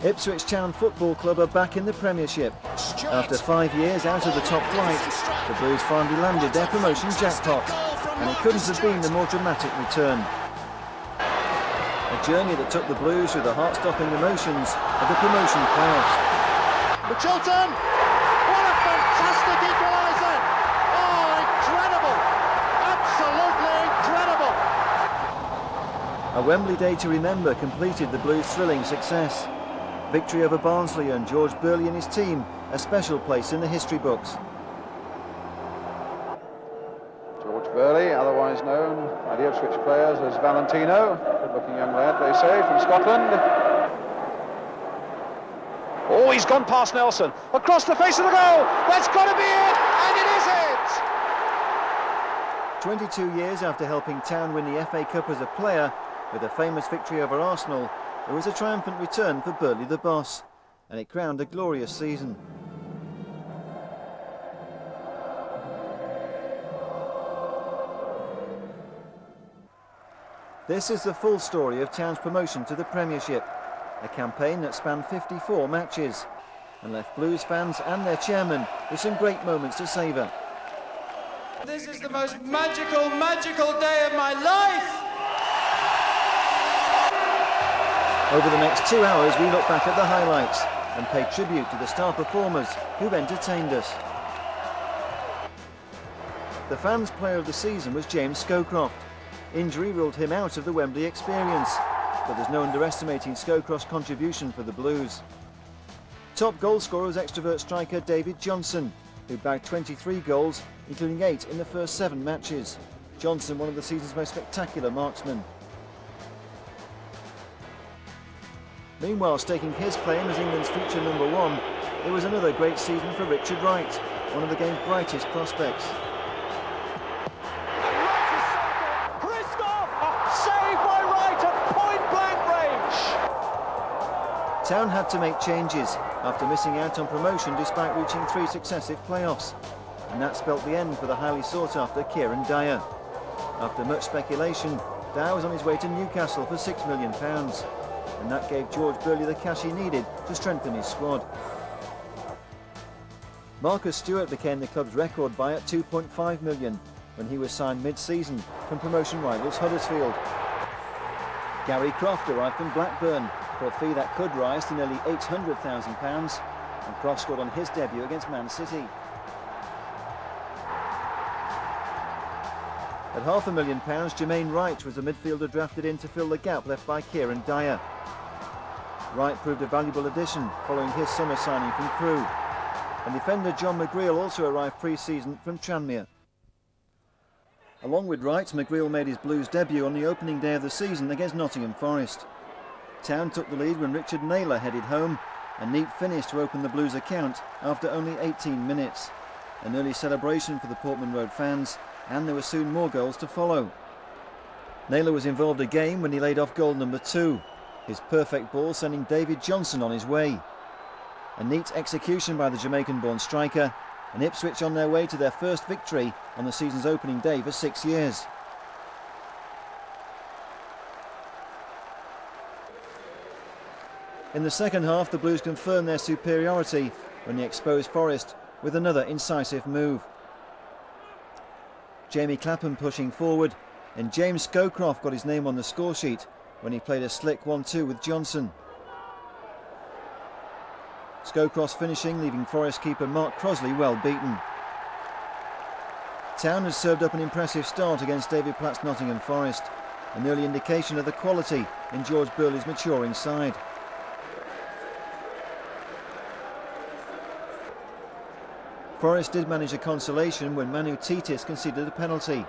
Ipswich Town Football Club are back in the Premiership. After 5 years out of the top flight, the Blues finally landed their promotion jackpot, and it couldn't have been the more dramatic return. A journey that took the Blues through the heart-stopping emotions of the promotion playoffs. Chilton! What a fantastic equaliser! Oh, incredible! Absolutely incredible! A Wembley day to remember completed the Blues' thrilling success. Victory over Barnsley and George Burley and his team a special place in the history books. George Burley, otherwise known by the Ipswich players as Valentino, good-looking young lad, they say, from Scotland. Oh, he's gone past Nelson, across the face of the goal. That's got to be it, and it is it. 22 years after helping Town win the FA Cup as a player, with a famous victory over Arsenal, it was a triumphant return for Burley the boss, and it crowned a glorious season. This is the full story of Town's promotion to the Premiership, a campaign that spanned 54 matches and left Blues fans and their chairman with some great moments to savour. This is the most magical day of my life! Over the next 2 hours we look back at the highlights and pay tribute to the star performers who've entertained us. The fans' player of the season was James Scowcroft. Injury ruled him out of the Wembley experience, but there's no underestimating Scowcroft's contribution for the Blues. Top goal scorer was extrovert striker David Johnson, who bagged 23 goals, including 8 in the first 7 matches. Johnson, one of the season's most spectacular marksmen. Meanwhile, staking his claim as England's future #1, it was another great season for Richard Wright, one of the game's brightest prospects. Town had to make changes after missing out on promotion despite reaching 3 successive playoffs, and that spelt the end for the highly sought-after Kieran Dyer. After much speculation, Dyer was on his way to Newcastle for £6 million, and that gave George Burley the cash he needed to strengthen his squad. Marcus Stewart became the club's record buy at £2.5 million when he was signed mid-season from promotion rivals Huddersfield. Gary Croft arrived from Blackburn for a fee that could rise to nearly £800,000, and Croft scored on his debut against Man City. At £500,000, Jermaine Wright was the midfielder drafted in to fill the gap left by Kieran Dyer. Wright proved a valuable addition following his summer signing from Crewe, and defender John McGreal also arrived pre-season from Tranmere. Along with Wright, McGreal made his Blues debut on the opening day of the season against Nottingham Forest. Town took the lead when Richard Naylor headed home, a neat finish to open the Blues account after only 18 minutes. An early celebration for the Portman Road fans, and there were soon more goals to follow. Naylor was involved again when he laid off goal number 2, his perfect ball sending David Johnson on his way. A neat execution by the Jamaican-born striker, and Ipswich on their way to their first victory on the season's opening day for 6 years. In the second half, the Blues confirmed their superiority when they exposed Forest with another incisive move. Jamie Clapham pushing forward, and James Scowcroft got his name on the score sheet when he played a slick 1-2 with Johnson. Scowcroft's finishing, leaving Forest keeper Mark Crosley well beaten. Town has served up an impressive start against David Platt's Nottingham Forest, an early indication of the quality in George Burley's maturing side. Forest did manage a consolation when Manu Titis conceded a penalty,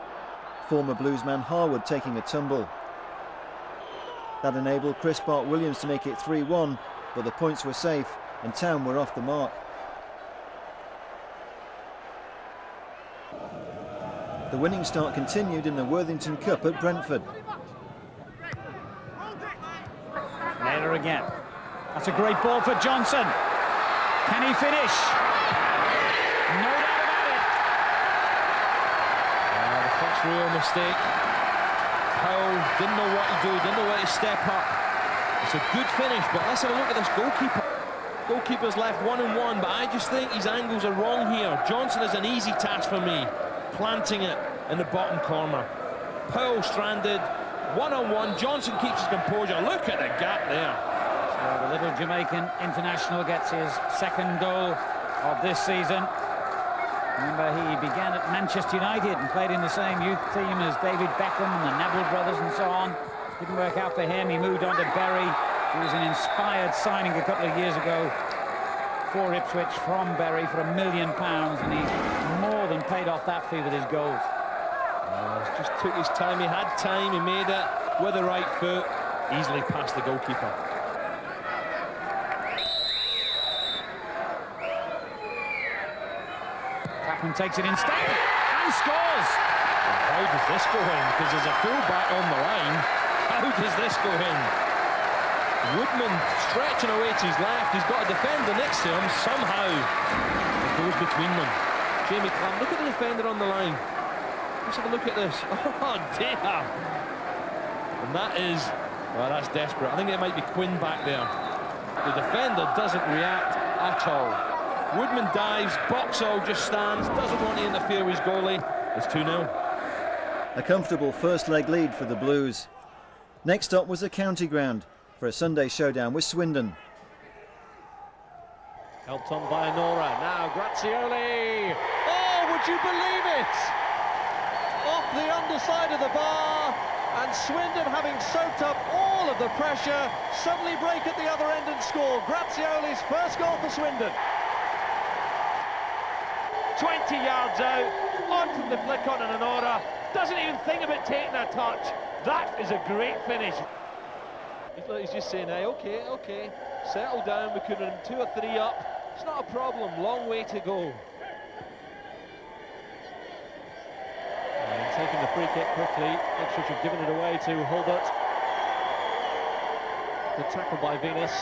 former Bluesman Harwood taking a tumble. That enabled Chris Bart-Williams to make it 3-1, but the points were safe and Town were off the mark. The winning start continued in the Worthington Cup at Brentford. Naylor again. That's a great ball for Johnson. Can he finish? No doubt about it. The first real mistake. Powell didn't know what to do, didn't know where to step up. It's a good finish, but let's have a look at this goalkeeper. Goalkeeper's left 1-on-1, but I just think his angles are wrong here. Johnson is an easy task for me, planting it in the bottom corner. Powell stranded, 1-on-1. Johnson keeps his composure. Look at the gap there. So the little Jamaican international gets his second goal of this season. Remember, he began at Manchester United and played in the same youth team as David Beckham and the Neville brothers and so on. Didn't work out for him. He moved on to Bury. He was an inspired signing a couple of years ago for Ipswich from Bury for £1 million, and he more than paid off that fee with his goals. Just took his time. He had time. He made it with the right foot, easily past the goalkeeper. Clapham takes it instead and scores. How does this go in? Because there's a full-back on the line. How does this go in? Woodman stretching away to his left. He's got a defender next to him. Somehow it goes between them. Jamie Clam, look at the defender on the line. Let's have a look at this. Oh dear. And that is, well, that's desperate. I think it might be Quinn back there. The defender doesn't react at all. Woodman dives, Boxall just stands, doesn't want to interfere with his goalie. It's 2-0. A comfortable first leg lead for the Blues. Next up was the county ground for a Sunday showdown with Swindon. Helped on by Nora. Now Grazioli. Oh, would you believe it? Off the underside of the bar, and Swindon, having soaked up all of the pressure, suddenly break at the other end and score. Grazioli's first goal for Swindon. 20 yards out, on from the flick on and Nora. Doesn't even think about taking a touch. That is a great finish. He's just saying, hey, okay, settle down. We could have 2 or 3 up. It's not a problem. Long way to go. And taking the free kick quickly. Ipswich have given it away to Hulbert. Good tackle by Venus.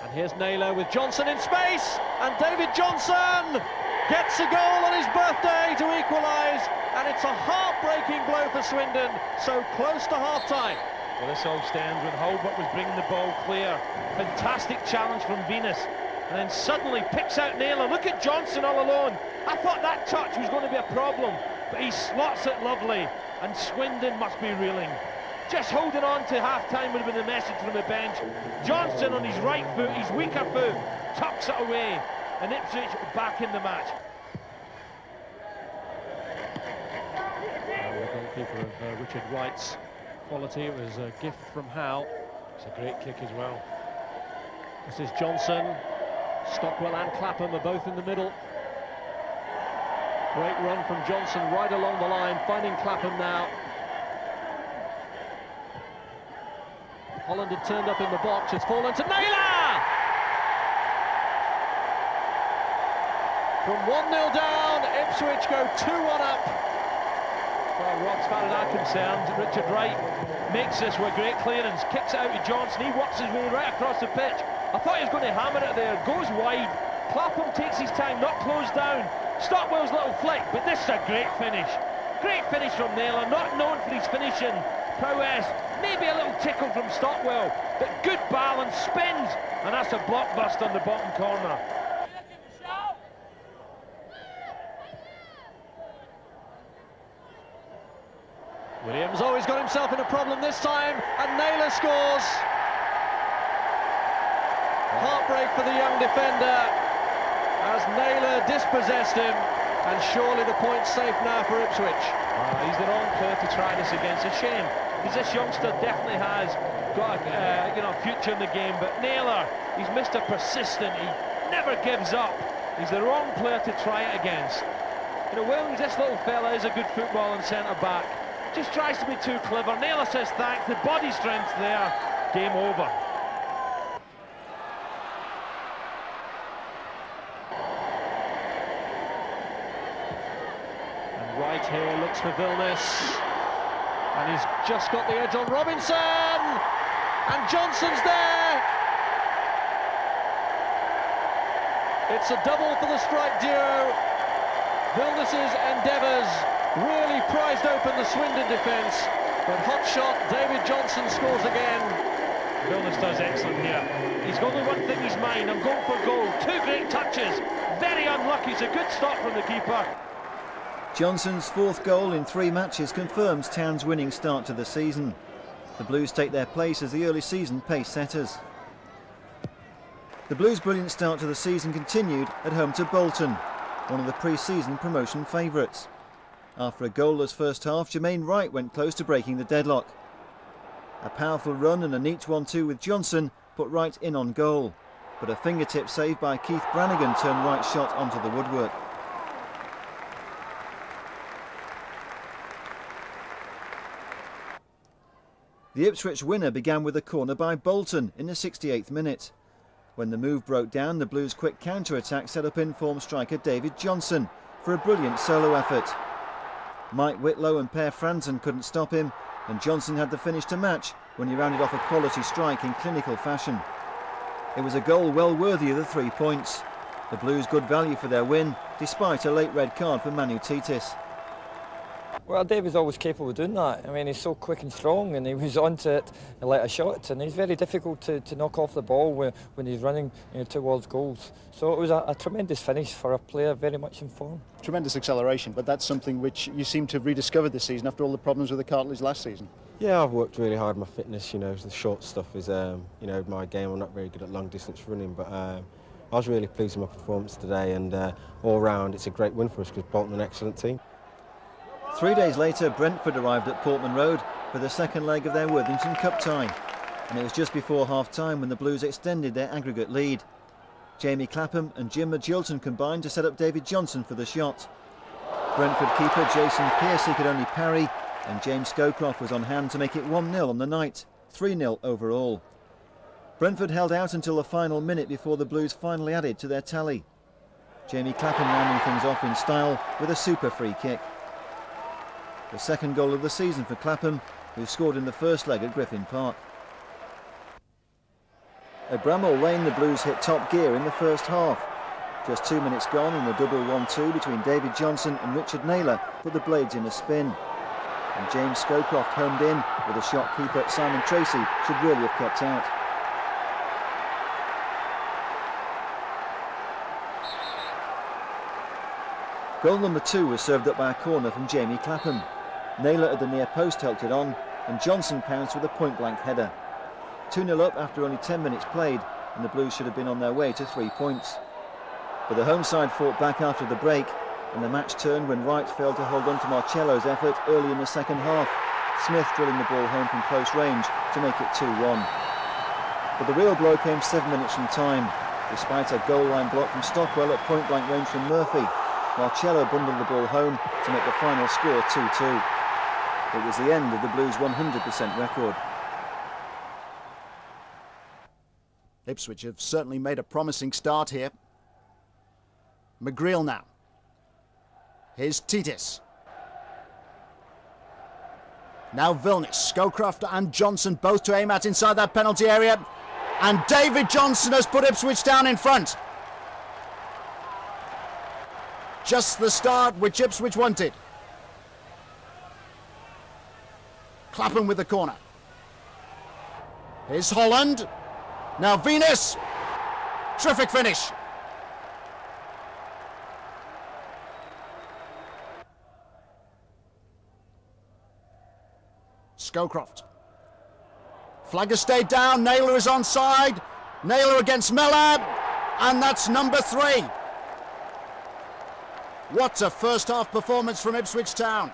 And here's Naylor with Johnson in space. And David Johnson gets a goal on his birthday to equalise. And it's a heartbreaking blow for Swindon. So close to half-time. Well, this all stands when Hulbert was bringing the ball clear. Fantastic challenge from Venus. And then suddenly picks out Naylor. Look at Johnson all alone. I thought that touch was going to be a problem, but he slots it lovely. And Swindon must be reeling. Just holding on to half-time would have been the message from the bench. Johnson on his right foot, his weaker foot, tucks it away. And Ipswich back in the match. The goalkeeper of Richard Wright's quality. It was a gift from Howe. It's a great kick as well. This is Johnson. Stockwell and Clapham are both in the middle. Great run from Johnson right along the line, finding Clapham now. Holland had turned up in the box. It's fallen to Naylor! From 1-0 down, Ipswich go 2-1 up. Well, Rob, as far as I'm concerned, Richard Wright makes this with great clearance, kicks it out to Johnson, he works his way right across the pitch. I thought he was going to hammer it there, goes wide, Clapham takes his time, not closed down. Stockwell's little flick, but this is a great finish. Great finish from Naylor, not known for his finishing prowess. Maybe a little tickle from Stockwell, but good balance, spins, and that's a blockbuster on the bottom corner. Williams always got himself in a problem this time, and Naylor scores. Heartbreak for the young defender as Naylor dispossessed him, and surely the point's safe now for Ipswich. He's the wrong player to try this against. A shame, because this youngster definitely has got a future in the game, but Naylor, he's Mr. Persistent, he never gives up. He's the wrong player to try it against. Williams, this little fella is a good footballer and centre-back. Just tries to be too clever. Naylor says thanks, the body strength there, game over. And right here looks for Vilnius, and he's just got the edge on Robinson, and Johnson's there. It's a double for the strike duo. Vilnius's endeavours really prized open the Swindon defence, but hot shot, David Johnson scores again. Vilnius does excellent here. He's got only one thing in his mind: I'm going for goal. 2 great touches. Very unlucky. It's a good stop from the keeper. Johnson's 4th goal in 3 matches confirms Town's winning start to the season. The Blues take their place as the early season pace setters. The Blues' brilliant start to the season continued at home to Bolton, one of the pre-season promotion favourites. After a goalless first half, Jermaine Wright went close to breaking the deadlock. A powerful run and a neat 1-2 with Johnson put Wright in on goal, but a fingertip save by Keith Brannigan turned Wright's shot onto the woodwork. The Ipswich winner began with a corner by Bolton in the 68th minute. When the move broke down, the Blues' quick counter-attack set up in-form striker David Johnson for a brilliant solo effort. Mike Whitlow and Per Franzen couldn't stop him, and Johnson had the finish to match when he rounded off a quality strike in clinical fashion. It was a goal well worthy of the 3 points. The Blues good value for their win, despite a late red card for Manu Titis. Well, David's always capable of doing that. I mean, he's so quick and strong, and he was onto it and let a shot, and he's very difficult to knock off the ball when he's running towards goals. So it was a tremendous finish for a player very much in form. Tremendous acceleration, but that's something which you seem to have rediscovered this season after all the problems with the cartilage last season. Yeah, I've worked really hard on my fitness. The short stuff is my game. I'm not very good at long distance running, but I was really pleased with my performance today, and all round it's a great win for us because Bolton are an excellent team. 3 days later, Brentford arrived at Portman Road for the second leg of their Worthington Cup tie, and it was just before half-time when the Blues extended their aggregate lead. Jamie Clapham and Jim Magilton combined to set up David Johnson for the shot. Brentford keeper Jason Pearcey could only parry, and James Scowcroft was on hand to make it 1-0 on the night, 3-0 overall. Brentford held out until the final minute before the Blues finally added to their tally. Jamie Clapham rounding things off in style with a super free kick. The second goal of the season for Clapham, who scored in the first leg at Griffin Park. At Bramall Lane, the Blues hit top gear in the first half. Just 2 minutes gone, and the double 1-2 between David Johnson and Richard Naylor put the Blades in a spin. And James Scowcroft homed in with a shot keeper Simon Tracy should really have kept out. Goal number 2 was served up by a corner from Jamie Clapham. Naylor at the near post helped it on, and Johnson pounced with a point-blank header. 2-0 up after only 10 minutes played, and the Blues should have been on their way to 3 points. But the home side fought back after the break, and the match turned when Wright failed to hold on to Marcello's effort early in the second half, Smith drilling the ball home from close range to make it 2-1. But the real blow came 7 minutes from time, despite a goal line block from Stockwell at point-blank range from Murphy. Marcello bundled the ball home to make the final score 2-2. It was the end of the Blues' 100% record. Ipswich have certainly made a promising start here. McGreal now. Here's Titis. Now Vilnius, Scowcroft and Johnson both to aim at inside that penalty area. And David Johnson has put Ipswich down in front. Just the start which Ipswich wanted. Clapham with the corner. Here's Holland. Now Venus. Terrific finish. Scowcroft. Flag has stayed down. Naylor is onside. Naylor against Mellor. And that's number 3. What a first half performance from Ipswich Town.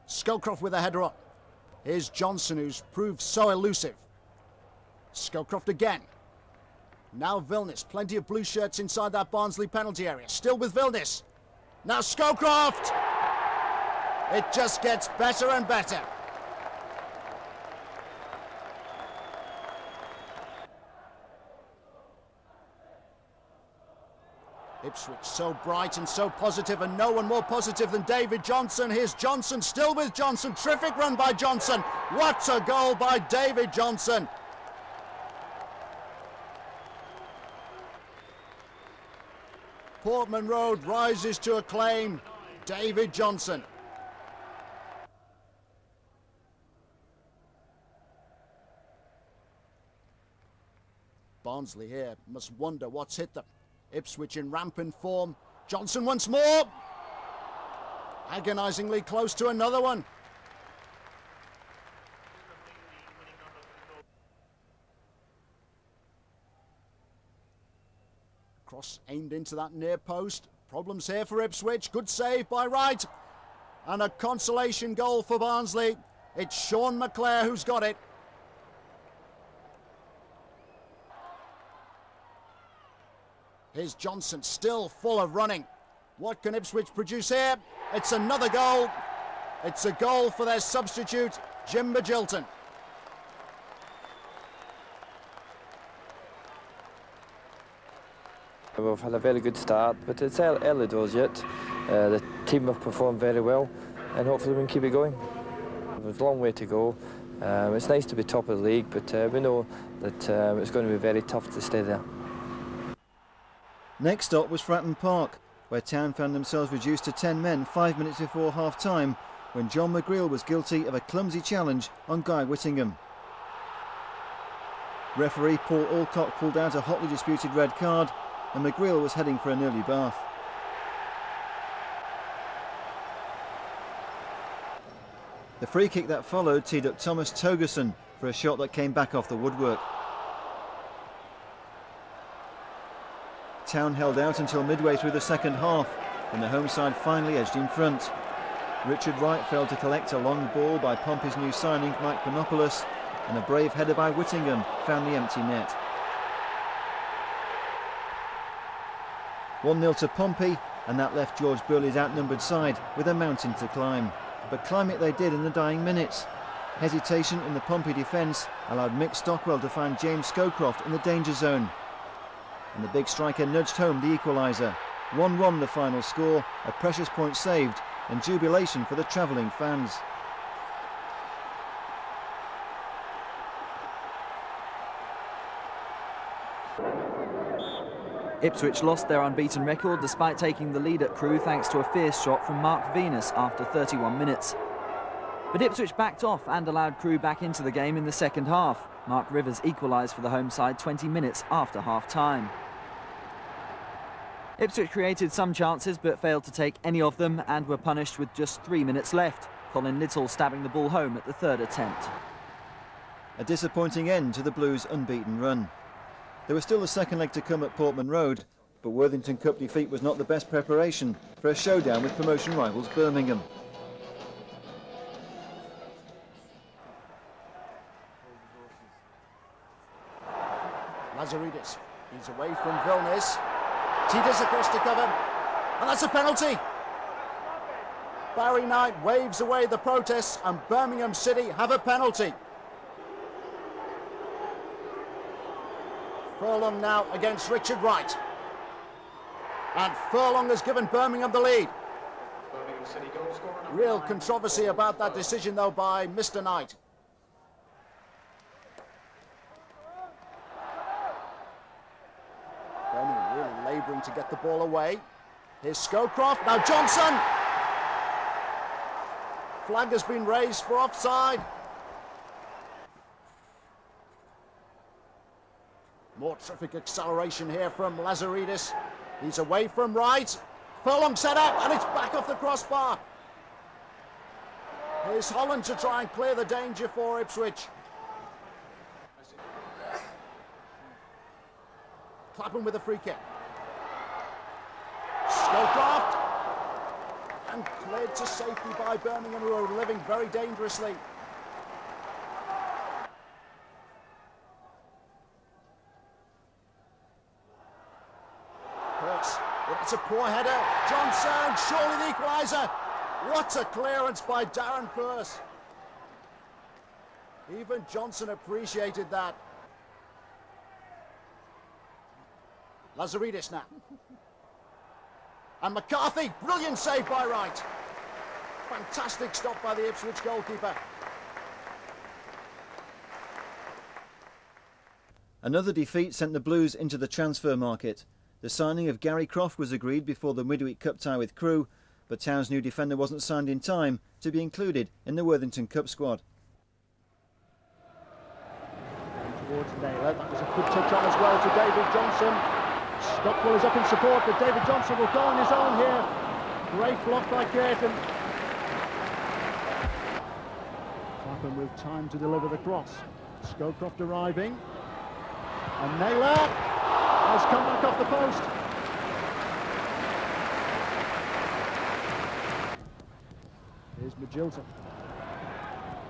Scowcroft with a header up. Here's Johnson, who's proved so elusive. Scowcroft again. Now Vilnius, plenty of blue shirts inside that Barnsley penalty area. Still with Vilnius. Now Scowcroft! It just gets better and better. Ipswich so bright and so positive, and no one more positive than David Johnson. Here's Johnson, still with Johnson. Terrific run by Johnson. What a goal by David Johnson. Portman Road rises to acclaim. David Johnson. Barnsley here must wonder what's hit them. Ipswich in rampant form. Johnson once more. Agonisingly close to another one. Cross aimed into that near post. Problems here for Ipswich. Good save by Wright. And a consolation goal for Barnsley. It's Sean McClare who's got it. Here's Johnson, still full of running. What can Ipswich produce here? It's another goal. It's a goal for their substitute, Jim Magilton. We've had a very good start, but it's early doors yet. The team have performed very well, and hopefully we can keep it going. There's a long way to go. It's nice to be top of the league, but we know that it's going to be very tough to stay there. Next stop was Fratton Park, where Town found themselves reduced to 10 men 5 minutes before half-time, when John McGreal was guilty of a clumsy challenge on Guy Whittingham. Referee Paul Alcock pulled out a hotly disputed red card, and McGreal was heading for an early bath. The free kick that followed teed up Thomas Togerson for a shot that came back off the woodwork. Town held out until midway through the second half, when the home side finally edged in front. Richard Wright failed to collect a long ball by Pompey's new signing Mike Panopoulos, and a brave header by Whittingham found the empty net. 1-0 to Pompey, and that left George Burley's outnumbered side with a mountain to climb. But climb it they did in the dying minutes. Hesitation in the Pompey defence allowed Mick Stockwell to find James Scowcroft in the danger zone. And the big striker nudged home the equaliser. 1-1 the final score, a precious point saved, and jubilation for the travelling fans. Ipswich lost their unbeaten record despite taking the lead at Crewe thanks to a fierce shot from Mark Venus after 31 minutes. But Ipswich backed off and allowed Crewe back into the game in the second half. Mark Rivers equalised for the home side 20 minutes after half-time. Ipswich created some chances but failed to take any of them and were punished with just 3 minutes left. Colin Little stabbing the ball home at the third attempt. A disappointing end to the Blues' unbeaten run. There was still the second leg to come at Portman Road, but Worthington Cup defeat was not the best preparation for a showdown with promotion rivals Birmingham. Lazaridis, he's away from Vilnius. Titus across to cover, and that's a penalty. Barry Knight waves away the protests, and Birmingham City have a penalty. Furlong now against Richard Wright. And Furlong has given Birmingham the lead. Real controversy about that decision, though, by Mr. Knight. Birmingham really labouring to get the ball away. Here's Scowcroft, now Johnson! Flag has been raised for offside. More terrific acceleration here from Lazaridis. He's away from Wright. Furlong set up, and it's back off the crossbar. Here's Holland to try and clear the danger for Ipswich. Clapham with a free kick. Scowcroft. And cleared to safety by Birmingham, who are living very dangerously. It's a poor header. Johnson, surely the equaliser. What a clearance by Darren Pearce. Even Johnson appreciated that. Lazaridis now. And McCarthy, brilliant save by Wright. Fantastic stop by the Ipswich goalkeeper. Another defeat sent the Blues into the transfer market. The signing of Gary Croft was agreed before the midweek cup tie with Crewe, but Town's new defender wasn't signed in time to be included in the Worthington Cup squad. Towards Naylor, that was a good touch on as well to David Johnson. Stockwell is up in support, but David Johnson will go on his own here. Great block by Caton. Clapham with time to deliver the cross. Scowcroft arriving. And Naylor has come back off the post. Here's Magilton.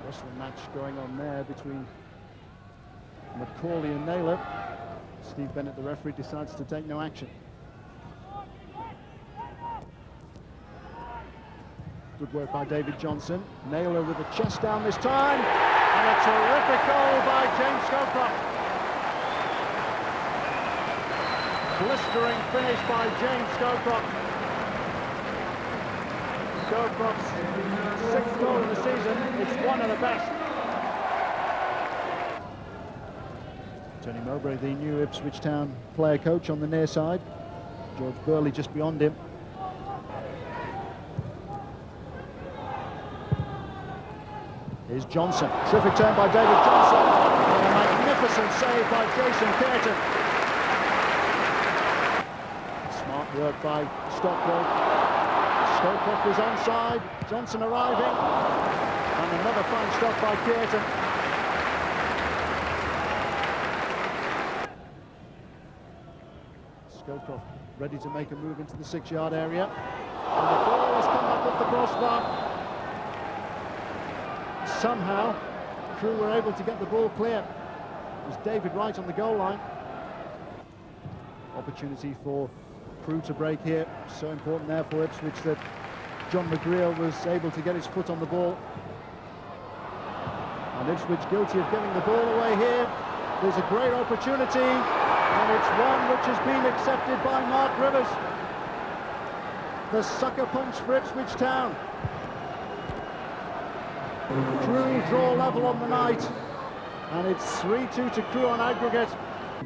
Wrestling match going on there between McCauley and Naylor. Steve Bennett, the referee, decides to take no action. Good work by David Johnson. Naylor with the chest down this time. And a terrific goal by James Scowcroft. Blistering finish by James Scowcroft. Scowcroft's 6th goal of the season. It's one of the best. Tony Mowbray, the new Ipswich Town player coach, on the near side. George Burley just beyond him. Here's Johnson. Terrific turn by David Johnson. And a magnificent save by Jason Caton. Smart work by Stockwell. Scowcroft was onside. Johnson arriving. And another fine stop by Caton. Scowcroft ready to make a move into the 6-yard area. And the ball has come up with the crossbar. Somehow, Crewe were able to get the ball clear. It was David Wright on the goal line. Opportunity for Crewe to break here. So important there for Ipswich that John McGreal was able to get his foot on the ball. And Ipswich guilty of giving the ball away here. There's a great opportunity, and it's one which has been accepted by Mark Rivers. The sucker punch for Ipswich Town. Crewe draw level on the night, and it's 3-2 to Crewe on aggregate.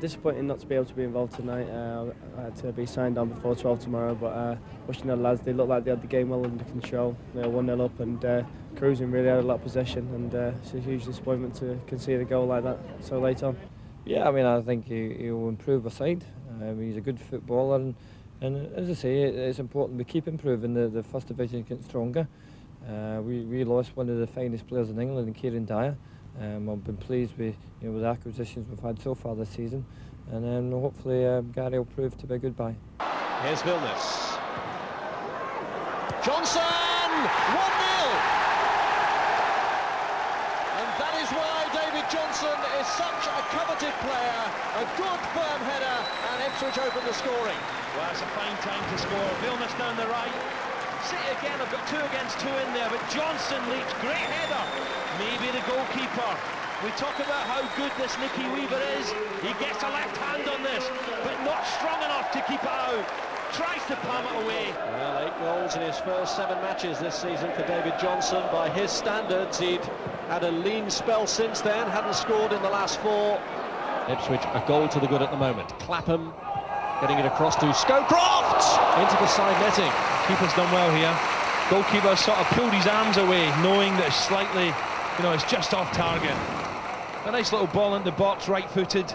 Disappointing not to be able to be involved tonight. I had to be signed on before 12 tomorrow, but watching the lads, they looked like they had the game well under control. They were 1-0 up, and Cruising really had a lot of possession, and it's a huge disappointment to concede a goal like that so late on. Yeah, I mean, I think he will improve our side. He's a good footballer, and as I say, it's important we keep improving. The first division gets stronger. We lost one of the finest players in England, in Kieran Dyer. I've been pleased with with the acquisitions we've had so far this season, and hopefully Gary will prove to be a good buy. Here's Vilnius. Johnson! 1-0! And that is why David Johnson is such a coveted player. A good firm header, and Ipswich open the scoring. Well, it's a fine time to score. Vilnius down the right. City again, I've got 2 against 2 in there, but Johnson leaps, great header. Maybe the goalkeeper. We talk about how good this Nicky Weaver is. He gets a left hand on this, but not strong enough to keep it out. Tries to palm it away. Well, 8 goals in his first 7 matches this season for David Johnson. By his standards, he'd had a lean spell since then, hadn't scored in the last 4. Ipswich a goal to the good at the moment. Clapham getting it across to Scowcroft! Into the side netting. Keeper's done well here. Goalkeeper sort of pulled his arms away, knowing that it's slightly, it's just off target. A nice little ball into the box, right-footed.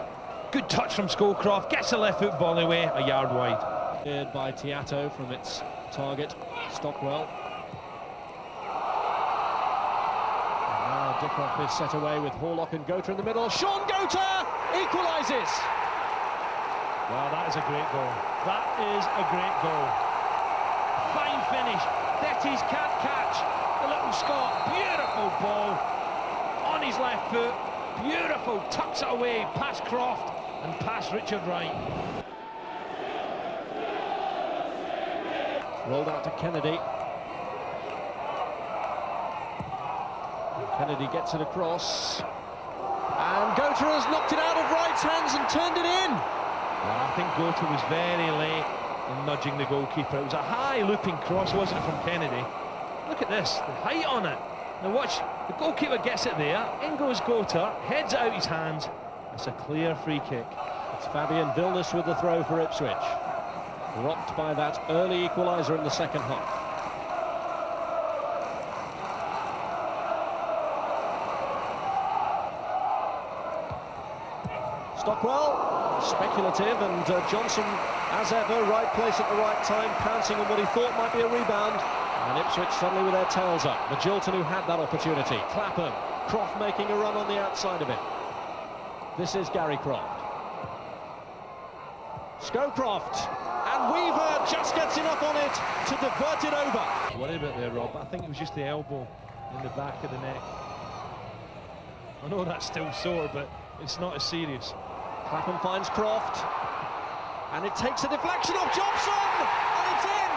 Good touch from Scowcroft, gets a left foot volley away, a yard wide. Cleared by Tiato from its target, Stockwell. And now Dickoff is set away with Horlock and Gota in the middle. Sean Gota equalises! Wow, that is a great goal. That is a great goal. Fine finish. Betty's can't catch. The little Scot. Beautiful ball. On his left foot. Beautiful. Tucks it away. Past Croft and past Richard Wright. Rolled out to Kennedy. Kennedy gets it across. And Gota has knocked it out of Wright's hands and turned it in. Well, I think Gota was very late in nudging the goalkeeper. It was a high looping cross, wasn't it, from Kennedy? Look at this, the height on it. Now watch, the goalkeeper gets it there, in goes Gota, heads it out his hands. It's a clear free kick. It's Fabian Vilnius with the throw for Ipswich. Rocked by that early equaliser in the second half. Stockwell, speculative, and Johnson, as ever, right place at the right time, pouncing on what he thought might be a rebound. And Ipswich suddenly with their tails up. Magilton, who had that opportunity. Clapham, Croft making a run on the outside of it. This is Gary Croft. Scowcroft, and Weaver just gets enough on it to divert it over. Worry about there, Rob. I think it was just the elbow in the back of the neck. I know that's still sore, but it's not as serious. Clapham finds Croft, and it takes a deflection off Johnson, and it's in!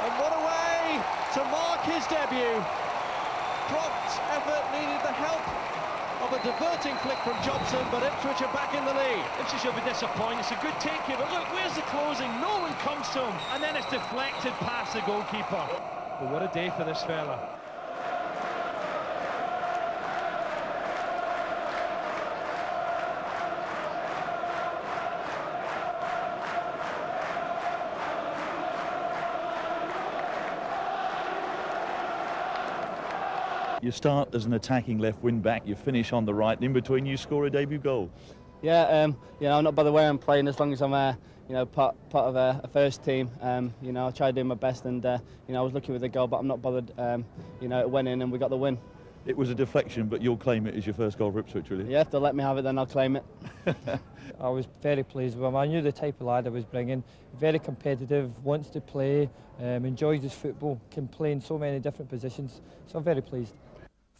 And what a way to mark his debut. Croft's effort needed the help of a diverting flick from Johnson, but Ipswich are back in the lead. Ipswich will be disappointed. It's a good take here, but look, where's the closing? No one comes to him, and then it's deflected past the goalkeeper. But what a day for this fella. You start as an attacking left wing back, you finish on the right, and in between you score a debut goal. Yeah, you know, not by the way I'm playing, as long as I'm you know, part of a first team. You know, I try to do my best, and you know, I was lucky with the goal, but I'm not bothered. You know, it went in and we got the win. It was a deflection, but you'll claim it as your first goal for Ipswich, really? Yeah, if they'll let me have it, then I'll claim it. I was very pleased with him. I knew the type of lad I was bringing. Very competitive, wants to play, enjoys his football, can play in so many different positions. So I'm very pleased.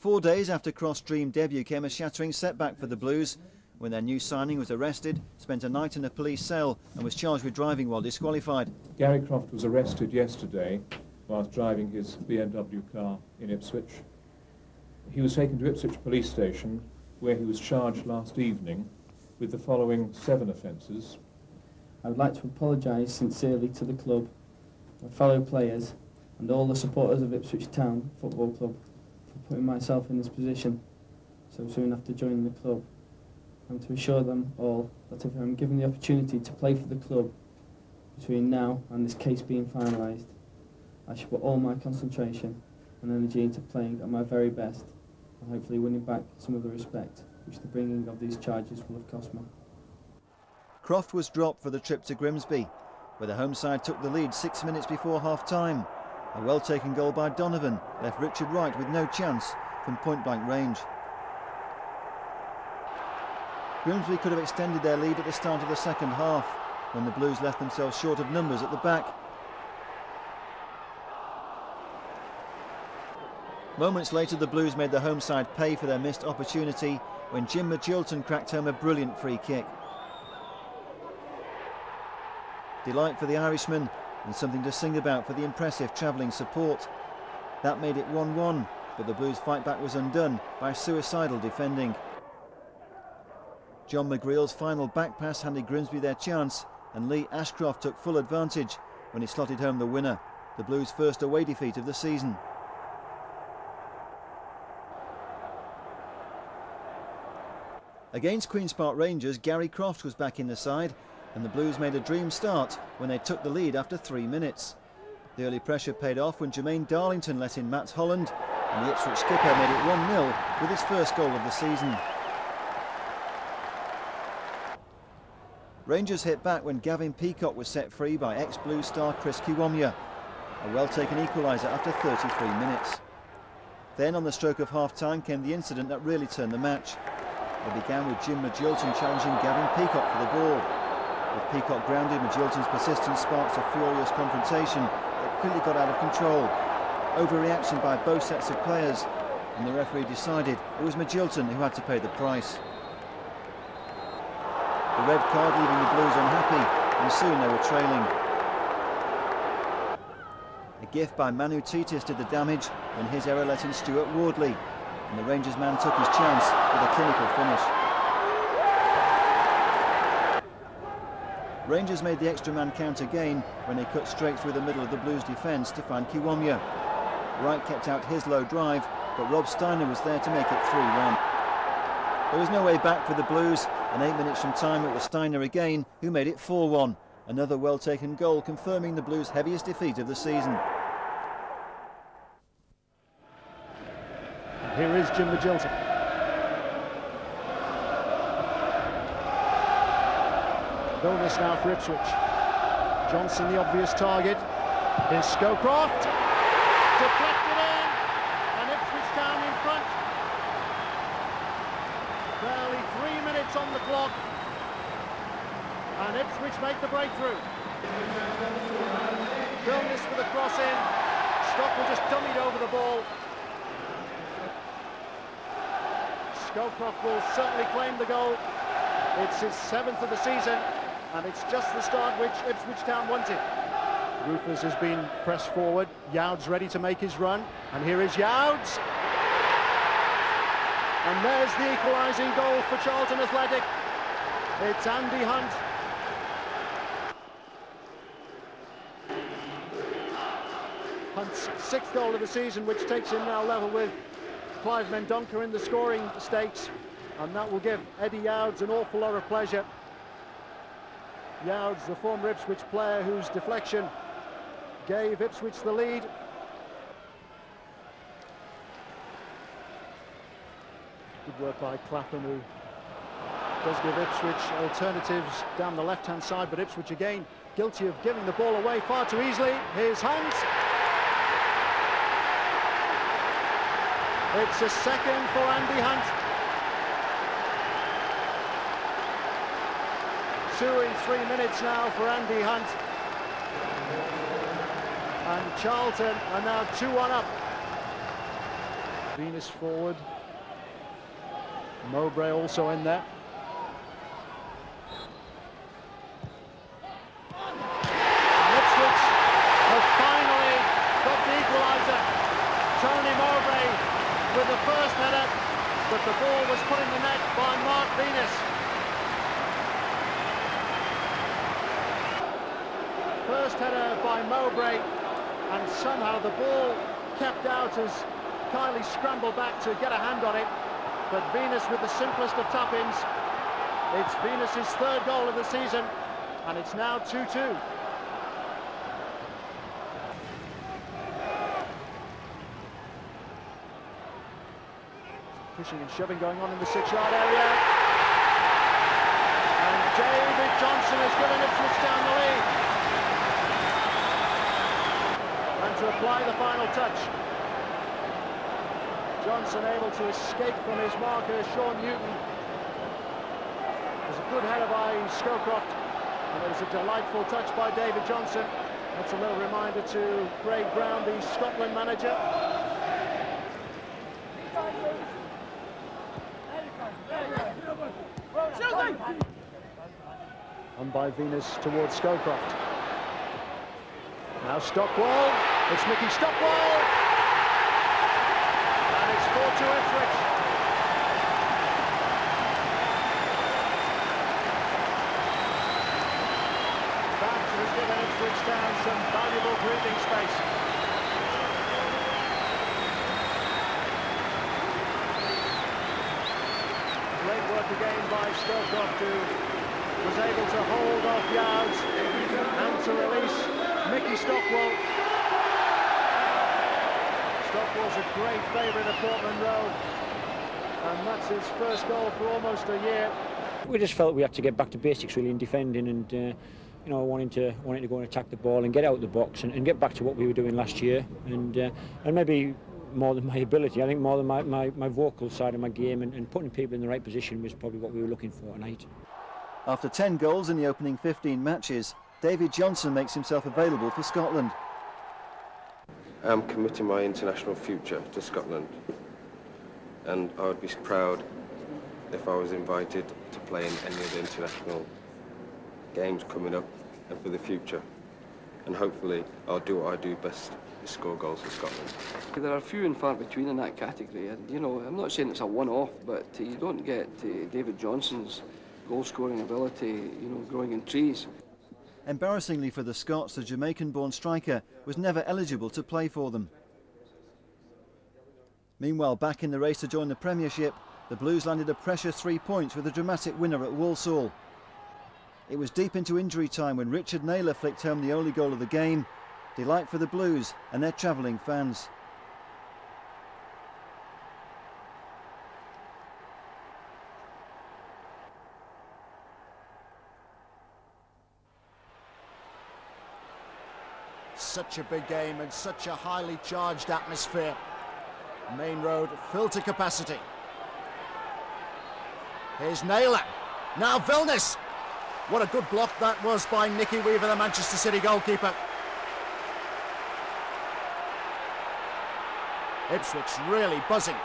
4 days after Croft's dream debut came a shattering setback for the Blues when their new signing was arrested, spent a night in a police cell and was charged with driving while disqualified. Gary Croft was arrested yesterday whilst driving his BMW car in Ipswich. He was taken to Ipswich police station where he was charged last evening with the following 7 offences. I would like to apologise sincerely to the club, my fellow players and all the supporters of Ipswich Town Football Club for putting myself in this position so soon after joining the club, and to assure them all that if I'm given the opportunity to play for the club between now and this case being finalised, I shall put all my concentration and energy into playing at my very best and hopefully winning back some of the respect which the bringing of these charges will have cost me. Croft was dropped for the trip to Grimsby, where the home side took the lead 6 minutes before half-time. A well-taken goal by Donovan left Richard Wright with no chance from point-blank range. Grimsby could have extended their lead at the start of the second half, when the Blues left themselves short of numbers at the back. Moments later, the Blues made the home side pay for their missed opportunity when Jim Magilton cracked home a brilliant free kick. Delight for the Irishman, and something to sing about for the impressive travelling support. That made it 1-1, but the Blues' fight back was undone by suicidal defending. John McGreal's final back pass handed Grimsby their chance, and Lee Ashcroft took full advantage when he slotted home the winner, the Blues' first away defeat of the season. Against Queen's Park Rangers, Gary Croft was back in the side, and the Blues made a dream start when they took the lead after 3 minutes. The early pressure paid off when Jermaine Darlington let in Matt Holland, and the Ipswich skipper made it 1-0 with his first goal of the season. Rangers hit back when Gavin Peacock was set free by ex-Blue star Chris Kiwomya, a well-taken equaliser after 33 minutes. Then on the stroke of half-time came the incident that really turned the match. It began with Jim Magilton challenging Gavin Peacock for the ball. With Peacock grounded, Magilton's persistence sparked a furious confrontation that quickly got out of control. Overreaction by both sets of players, and the referee decided it was Magilton who had to pay the price. The red card leaving the Blues unhappy, and soon they were trailing. A gift by Manu Titis did the damage when his error let in Stuart Wardley, and the Rangers man took his chance with a clinical finish. Rangers made the extra man count again when they cut straight through the middle of the Blues defence to find Kiwomya. Wright kept out his low drive, but Rob Steiner was there to make it 3-1. There was no way back for the Blues, and 8 minutes from time it was Steiner again who made it 4-1. Another well-taken goal confirming the Blues' heaviest defeat of the season. And here is Jim Magilton. Vilnius now for Ipswich. Johnson the obvious target. Here's Scowcroft. Deflected in, and Ipswich Town in front. Barely 3 minutes on the clock, and Ipswich make the breakthrough. Vilnius with a cross in. Stockwell just dummied over the ball. Scowcroft will certainly claim the goal. It's his 7th of the season, and it's just the start which Ipswich Town wanted. Rufus has been pressed forward. Youds ready to make his run, and here is Youds. And there's the equalising goal for Charlton Athletic. It's Andy Hunt. Hunt's 6th goal of the season, which takes him now level with Clive Mendonca in the scoring stakes, and that will give Eddie Youds an awful lot of pleasure. Youds, the former Ipswich player whose deflection gave Ipswich the lead. Good work by Clapham, who does give Ipswich alternatives down the left-hand side, but Ipswich again guilty of giving the ball away far too easily. Here's Hunt. It's a second for Andy Hunt. 2 in 3 minutes now for Andy Hunt. And Charlton are now 2-1 up. Venus forward. Mowbray also in there. And Ipswich have finally got the equaliser. Tony Mowbray with the first header, but the ball was put in the net by Mark Venus. First header by Mowbray, and somehow the ball kept out as Kiley scrambled back to get a hand on it, but Venus with the simplest of tap-ins. It's Venus's 3rd goal of the season, and it's now 2-2. Pushing and shoving going on in the 6-yard area. And David Johnson has given Ipswich Town the lead. And to apply the final touch, Johnson able to escape from his marker, Sean Newton. It was a good header by Scowcroft, and it was a delightful touch by David Johnson. That's a little reminder to Craig Brown, the Scotland manager. And by Venus towards Scowcroft. Now Stockwell, it's Mickey Stockwell, and it's 4-2 Ipswich. That has given Ipswich Town some valuable breathing space. Great work again by Scowcroft, who was able to hold off Youds and to release Mickey Stockwell. Stockwell's a great favourite at Portland Road, and that's his first goal for almost a year. We just felt we had to get back to basics really in defending, and you know, wanting to go and attack the ball and get out of the box and get back to what we were doing last year, and maybe more than my ability, I think more than my vocal side of my game, and putting people in the right position was probably what we were looking for tonight. After 10 goals in the opening 15 matches, David Johnson makes himself available for Scotland. I'm committing my international future to Scotland, and I would be proud if I was invited to play in any of the international games coming up and for the future. And hopefully I'll do what I do best, is score goals for Scotland. There are few and far between in that category, and you know, I'm not saying it's a one-off, but you don't get David Johnson's goal-scoring ability, you know, growing in trees. Embarrassingly for the Scots, the Jamaican-born striker was never eligible to play for them. Meanwhile, back in the race to join the Premiership, the Blues landed a precious 3 points with a dramatic winner at Walsall. It was deep into injury time when Richard Naylor flicked home the only goal of the game. Delight for the Blues and their travelling fans. such a big game and such a highly charged atmosphere. Main Road filled to capacity. Here's Naylor. Now Vilnius. What a good block that was by Nicky Weaver, the Manchester City goalkeeper. Ipswich really buzzing.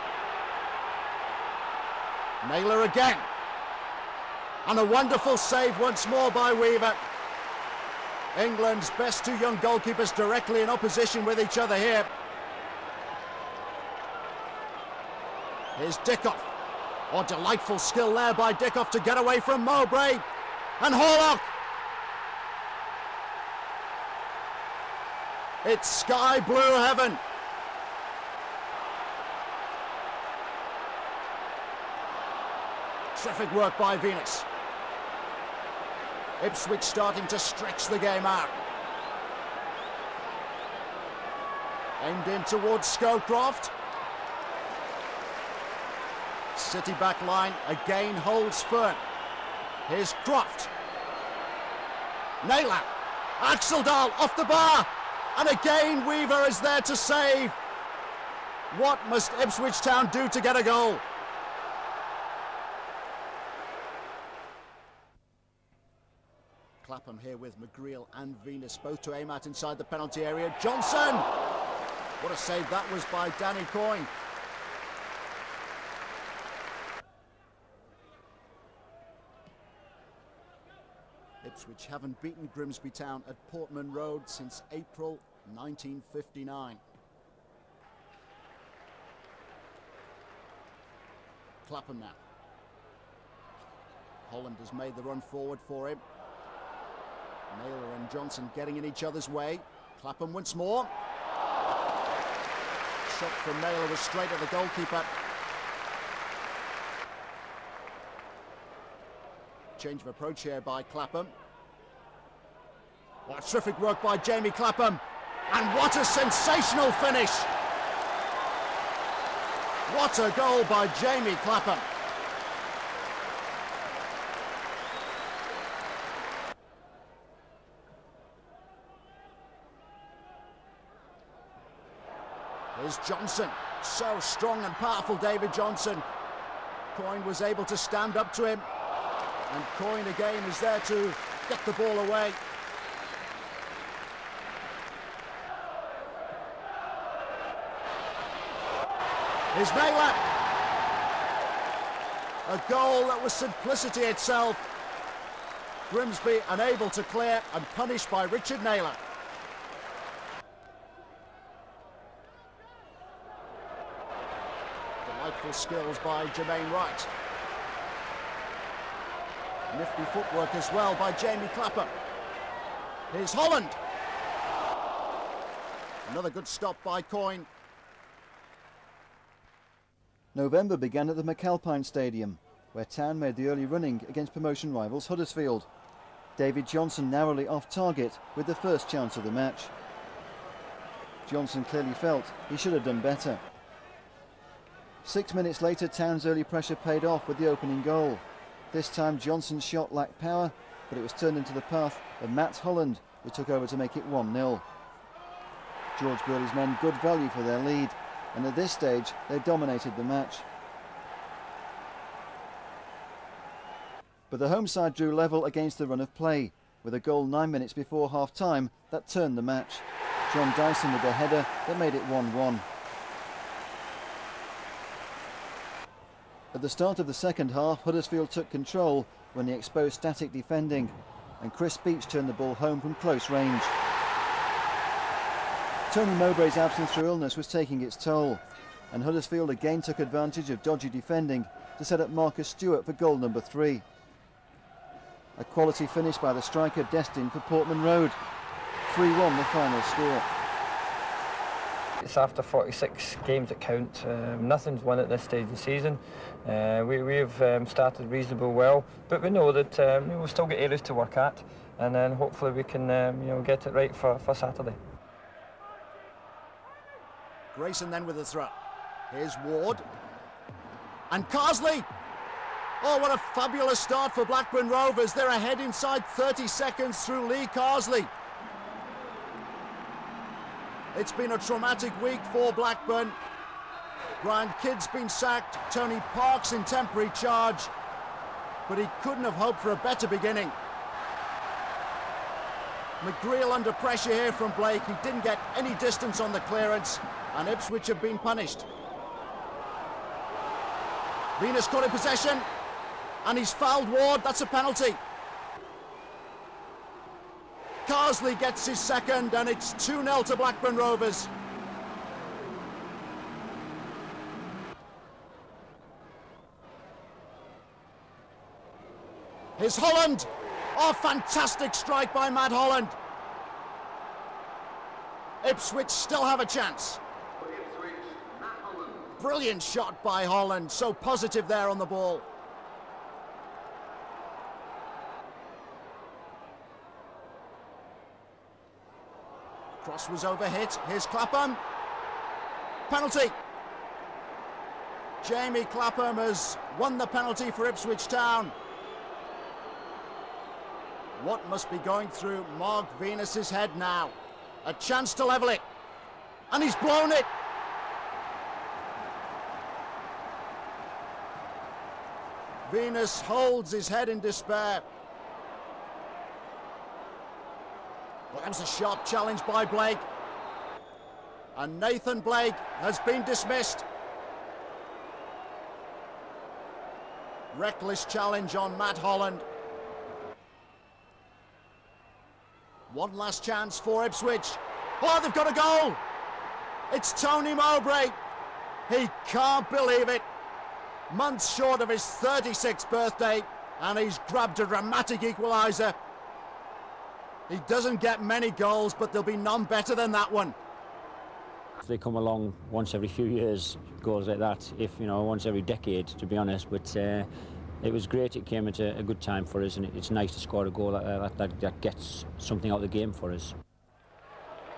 Naylor again. And a wonderful save once more by Weaver. England's best two young goalkeepers directly in opposition with each other here. Here's Dickoff. Oh, delightful skill there by Dickoff to get away from Mowbray. And Horlock. It's sky blue heaven. Terrific work by Venus. Ipswich starting to stretch the game out. Aimed in towards Scowcroft. City back line again holds firm. Here's Croft. Naylor. Axeldal off the bar. And again Weaver is there to save. What must Ipswich Town do to get a goal? Clapham here with McGreal and Venus, both to aim at inside the penalty area. Johnson! What a save that was by Danny Coyne. Ipswich haven't beaten Grimsby Town at Portman Road since April 1959. Clapham now. Holland has made the run forward for him. Naylor and Johnson getting in each other's way. Clapham once more. Shot from Naylor was straight at the goalkeeper. Change of approach here by Clapham. What terrific work by Jamie Clapham. And what a sensational finish. What a goal by Jamie Clapham. Here's Johnson. So strong and powerful, David Johnson. Coyne was able to stand up to him. And Coyne again is there to get the ball away. Here's Naylor. A goal that was simplicity itself. Grimsby unable to clear and punished by Richard Naylor. Delightful skills by Jermaine Wright. Nifty footwork as well by Jamie Clapham. Here's Holland. Another good stop by Coyne. November began at the McAlpine Stadium, where Town made the early running against promotion rivals Huddersfield. David Johnson narrowly off target with the first chance of the match. Johnson clearly felt he should have done better. 6 minutes later, Town's early pressure paid off with the opening goal. This time Johnson's shot lacked power, but it was turned into the path of Matt Holland, who took over to make it 1-0. George Burley's men good value for their lead, and at this stage they dominated the match. But the home side drew level against the run of play, with a goal 9 minutes before half-time that turned the match. John Dyson with a header that made it 1-1. At the start of the second half, Huddersfield took control when they exposed static defending, and Chris Beach turned the ball home from close range. Tony Mowbray's absence through illness was taking its toll, and Huddersfield again took advantage of dodgy defending to set up Marcus Stewart for goal number 3. A quality finish by the striker destined for Portman Road. 3-1 the final score. It's after 46 games that count. Nothing's won at this stage of the season. We've started reasonably well, but we know that we'll still get areas to work at, and then hopefully we can get it right for Saturday. Grayson then with the throw. Here's Ward. And Carsley! Oh, what a fabulous start for Blackburn Rovers. They're ahead inside 30 seconds through Lee Carsley. It's been a traumatic week for Blackburn. Brian Kidd's been sacked, Tony Park's in temporary charge, but he couldn't have hoped for a better beginning. McGreal under pressure here from Blake. He didn't get any distance on the clearance, and Ipswich have been punished. Venus caught in possession, and he's fouled Ward. That's a penalty. Carsley gets his second, and it's 2-0 to Blackburn Rovers. Here's Holland. Oh, fantastic strike by Matt Holland. Ipswich still have a chance. Brilliant shot by Holland, so positive there on the ball. Cross was overhit. Here's Clapham. Penalty. Jamie Clapham has won the penalty for Ipswich Town. What must be going through Mark Venus's head now? A chance to level it. And he's blown it. Venus holds his head in despair. Well, that was a sharp challenge by Blake. And Nathan Blake has been dismissed. Reckless challenge on Matt Holland. One last chance for Ipswich. Oh, they've got a goal! It's Tony Mowbray. He can't believe it. Months short of his 36th birthday, and he's grabbed a dramatic equaliser. He doesn't get many goals, but there'll be none better than that one. They come along once every few years, goals like that, if you know, once every decade, to be honest. But it was great. It came at a good time for us, and it's nice to score a goal that gets something out of the game for us.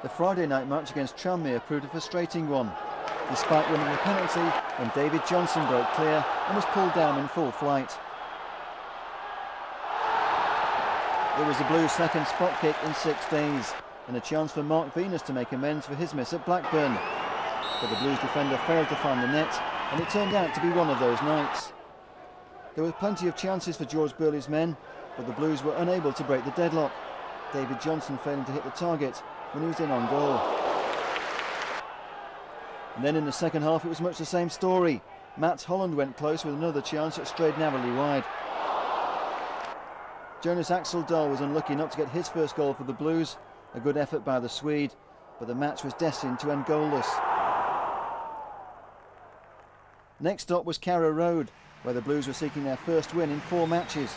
The Friday night match against Tranmere proved a frustrating one, despite winning a penalty when David Johnson broke clear and was pulled down in full flight. It was the Blues' second spot kick in 6 days, and a chance for Mark Venus to make amends for his miss at Blackburn. But the Blues defender failed to find the net, and it turned out to be one of those nights. There were plenty of chances for George Burley's men, but the Blues were unable to break the deadlock, David Johnson failing to hit the target when he was in on goal. And then in the second half it was much the same story. Matt Holland went close with another chance that strayed narrowly wide. Jonas Axeldahl was unlucky not to get his first goal for the Blues, a good effort by the Swede, but the match was destined to end goalless. Next stop was Carrow Road, where the Blues were seeking their first win in 4 matches.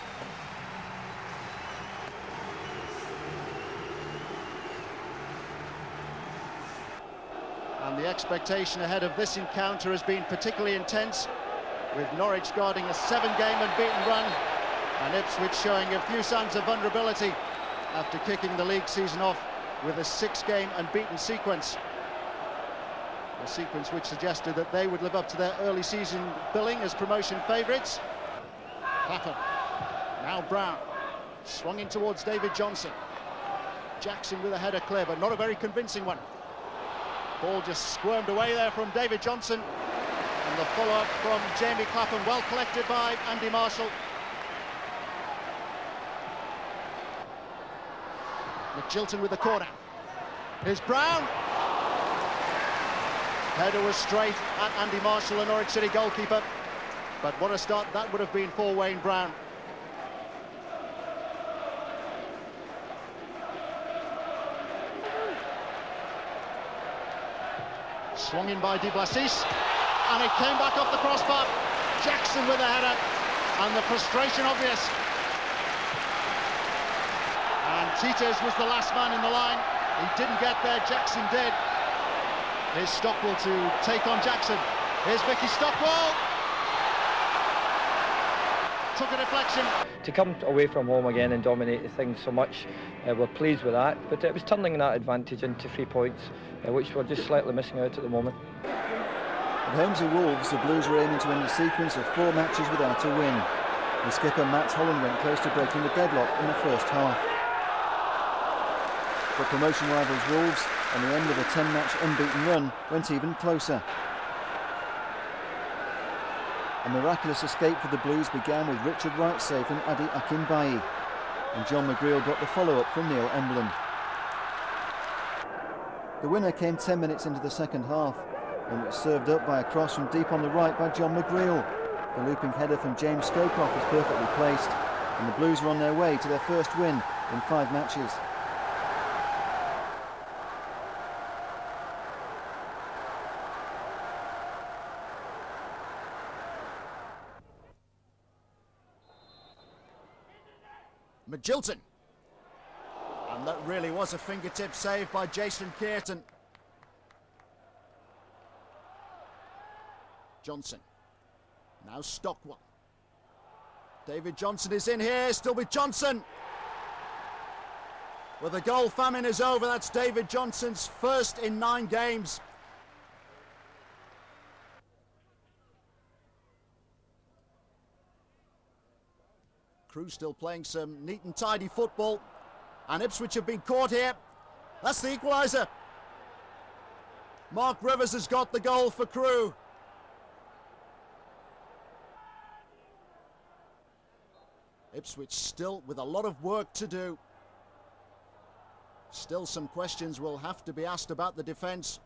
And the expectation ahead of this encounter has been particularly intense, with Norwich guarding a 7-game unbeaten run, and Ipswich showing a few signs of vulnerability after kicking the league season off with a 6-game unbeaten sequence. A sequence which suggested that they would live up to their early season billing as promotion favourites. Clapham, now Brown, swung in towards David Johnson. Jackson with a header clear, but not a very convincing one. Ball just squirmed away there from David Johnson, and the follow-up from Jamie Clapham, well collected by Andy Marshall. McGilton with the corner. Here's Brown. Header was straight at Andy Marshall, the Norwich City goalkeeper. But what a start that would have been for Wayne Brown. Swung in by Di Blasis, and it came back off the crossbar. Jackson with a header, and the frustration obvious. And Tites was the last man in the line. He didn't get there, Jackson did. Here's Stockwell to take on Jackson. Here's Vicky Stockwell. Took a deflection. To come away from home again and dominate things so much, we're pleased with that. But it was turning that advantage into 3 points, which we're just slightly missing out at the moment. At home to Wolves, the Blues were aiming to end a sequence of 4 matches without a win. The skipper Matt Holland went close to breaking the deadlock in the first half. For promotion rivals Wolves, and the end of a 10-match unbeaten run went even closer. A miraculous escape for the Blues began with Richard Wright's save from Adi Akinbayi, and John McGreal got the follow-up from Neil Emblin. The winner came 10 minutes into the second half, when it was served up by a cross from deep on the right by John McGreal. The looping header from James Scowcroft was perfectly placed, and the Blues were on their way to their first win in 5 matches. Magilton. And that really was a fingertip save by Jason Kearton. Johnson. Now Stockwell. David Johnson is in here, still with Johnson. Well, the goal famine is over. That's David Johnson's first in 9 games. Crew still playing some neat and tidy football, and Ipswich have been caught here. That's the equaliser. Mark Rivers has got the goal for Crew. Ipswich still with a lot of work to do. Still some questions will have to be asked about the defence.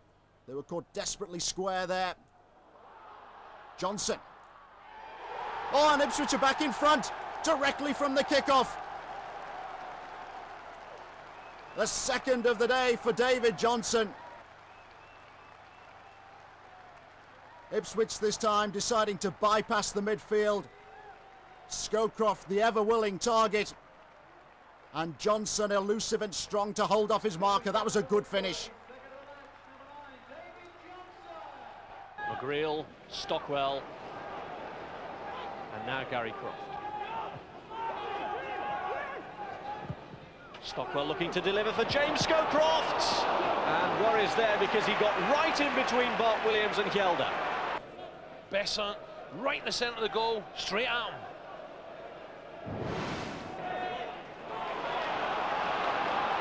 They were caught desperately square there. Johnson. Oh, and Ipswich are back in front, directly from the kickoff. The second of the day for David Johnson. Ipswich this time deciding to bypass the midfield. Scowcroft, the ever-willing target. And Johnson elusive and strong to hold off his marker. That was a good finish. McGreal, Stockwell, and now Gary Croft. Stockwell looking to deliver for James Scowcroft, and worries there because he got right in between Bart Williams and Hjelde. Besant, right in the centre of the goal, straight at him.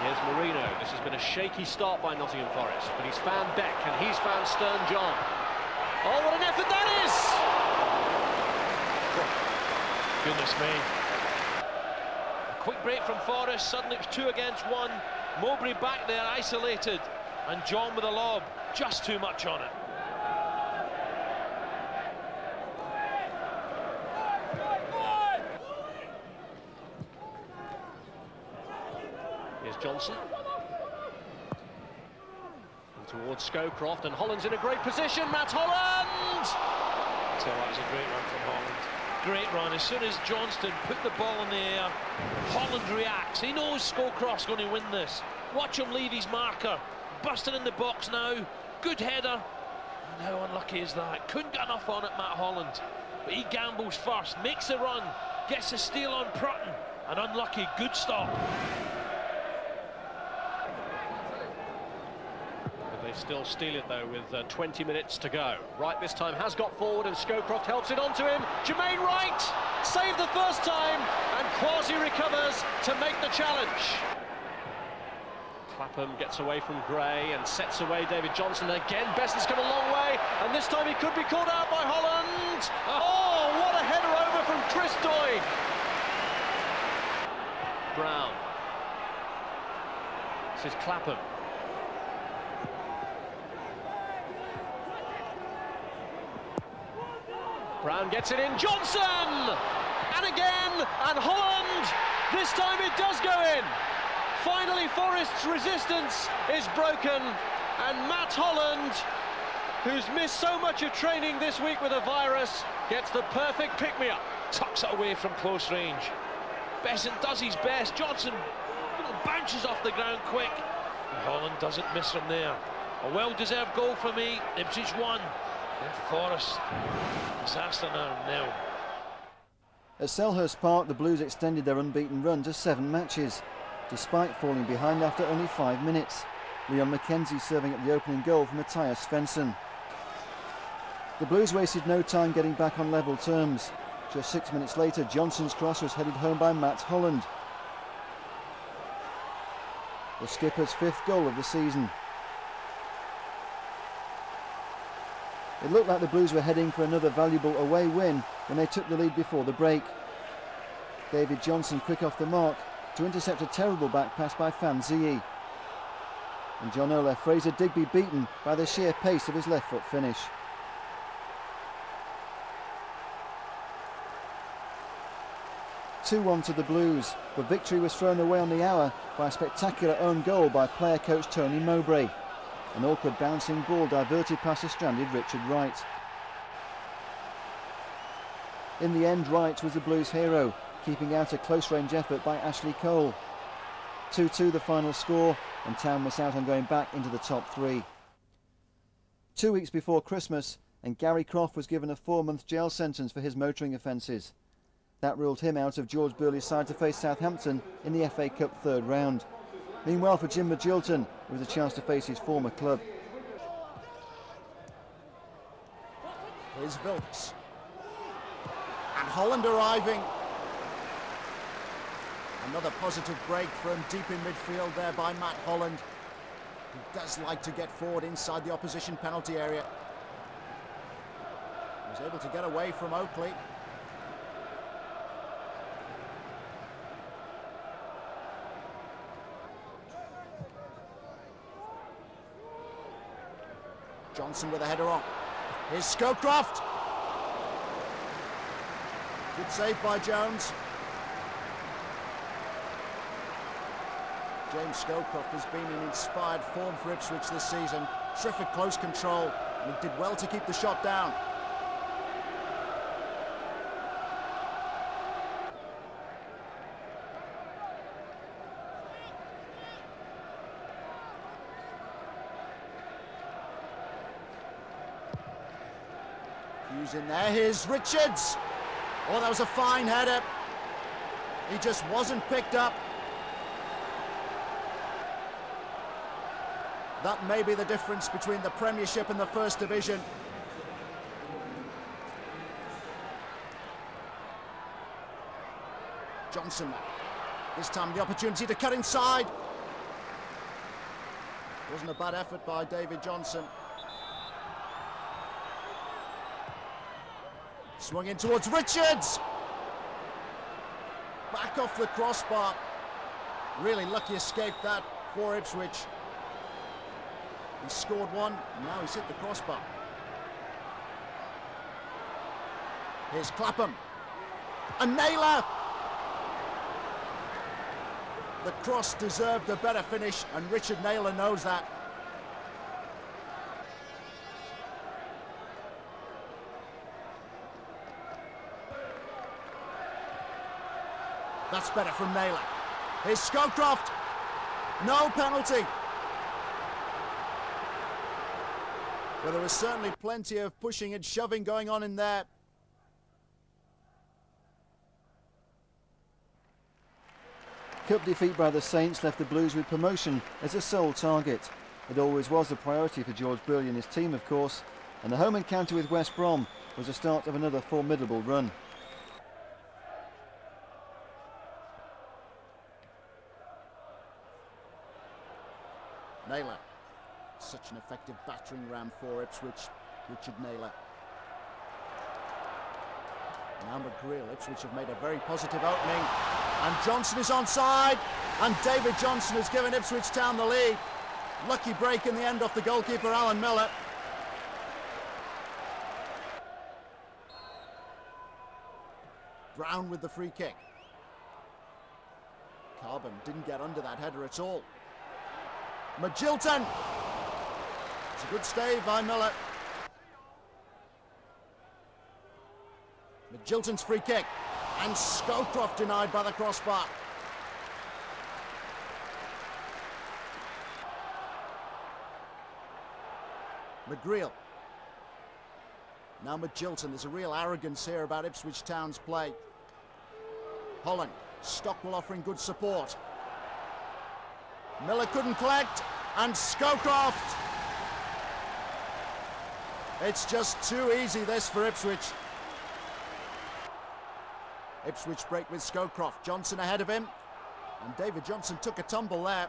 Here's Marino. This has been a shaky start by Nottingham Forest, but he's found Beck and he's found Stern John. Oh, what an effort that is! Goodness me. A quick break from Forest, suddenly it was 2 against 1. Mowbray back there, isolated, and John with a lob. Just too much on it. Here's Johnson. And towards Scowcroft, and Holland's in a great position. Matt Holland! So that was a great run from Holland. Great run. As soon as Johnston put the ball in the air, Holland reacts. He knows Scowcroft's going to win this. Watch him leave his marker. Busting in the box now. Good header. And how unlucky is that? Couldn't get enough on it, Matt Holland. But he gambles first, makes the run, gets the steal on Prutton. And unlucky, good stop. They still steal it though with 20 minutes to go. Wright this time has got forward and Scowcroft helps it onto him. Jermaine Wright saved the first time and Quasi recovers to make the challenge. Clapham gets away from Gray and sets away David Johnson again. Besant's come a long way and this time he could be caught out by Holland. Oh, what a header over from Chris Doig. Brown. This is Clapham. Brown gets it in, Johnson! And again, and Holland! This time it does go in! Finally, Forest's resistance is broken, and Matt Holland, who's missed so much of training this week with a virus, gets the perfect pick-me-up. Tucks it away from close range. Besant does his best. Johnson bounces off the ground quick. And Holland doesn't miss from there. A well-deserved goal for me. Ipswich 1. And Forest. Disaster now. At Selhurst Park, the Blues extended their unbeaten run to 7 matches, despite falling behind after only 5 minutes. Leon McKenzie serving at the opening goal for Matthias Svensson. The Blues wasted no time getting back on level terms. Just 6 minutes later, Johnson's cross was headed home by Matt Holland. The skipper's 5th goal of the season. It looked like the Blues were heading for another valuable away win when they took the lead before the break. David Johnson quick off the mark to intercept a terrible back pass by Fan Ziyech. And John Ola Fraser Digby beaten by the sheer pace of his left foot finish. 2-1 to the Blues, but victory was thrown away on the hour by a spectacular own goal by player coach Tony Mowbray. An awkward bouncing ball diverted past a stranded Richard Wright. In the end, Wright was the Blues' hero, keeping out a close-range effort by Ashley Cole. 2-2 the final score, and Town miss out on going back into the top three. 2 weeks before Christmas, and Gary Croft was given a 4-month jail sentence for his motoring offences. That ruled him out of George Burley's side to face Southampton in the FA Cup third round. Meanwhile, for Jim Magilton, it was a chance to face his former club. Here's Vilks. And Holland arriving. Another positive break from deep in midfield there by Matt Holland. He does like to get forward inside the opposition penalty area. He was able to get away from Oakley. Johnson with a header on. Here's Scowcroft. Good save by Jones. James Scowcroft has been in inspired form for Ipswich this season. Terrific close control, and he did well to keep the shot down. Hughes in there, here's Richards. Oh, that was a fine header. He just wasn't picked up. That may be the difference between the Premiership and the First Division. Johnson now. This time the opportunity to cut inside. Wasn't a bad effort by David Johnson. Swung in towards Richards. Back off the crossbar. Really lucky escape that for Ipswich. He scored one, now he's hit the crossbar. Here's Clapham. And Naylor! The cross deserved a better finish, and Richard Naylor knows that. That's better from Naylor. Here's Scowcroft. No penalty. Well, there was certainly plenty of pushing and shoving going on in there. Cup defeat by the Saints left the Blues with promotion as a sole target. It always was a priority for George Burley and his team, of course, and the home encounter with West Brom was the start of another formidable run. Naylor. Such an effective battering ram for Ipswich, Richard Naylor. Now McGreal, Ipswich have made a very positive opening, and Johnson is onside, and David Johnson has given Ipswich Town the lead. Lucky break in the end off the goalkeeper Alan Miller. Brown with the free kick. Carbon didn't get under that header at all. Magilton. It's a good stave by Miller. Magilton's free kick. And Scowcroft denied by the crossbar. McGreal. Now Magilton. There's a real arrogance here about Ipswich Town's play. Holland. Stockwell offering good support. Miller couldn't collect. And Scowcroft. It's just too easy this for Ipswich. Ipswich break with Scowcroft. Johnson ahead of him. And David Johnson took a tumble there.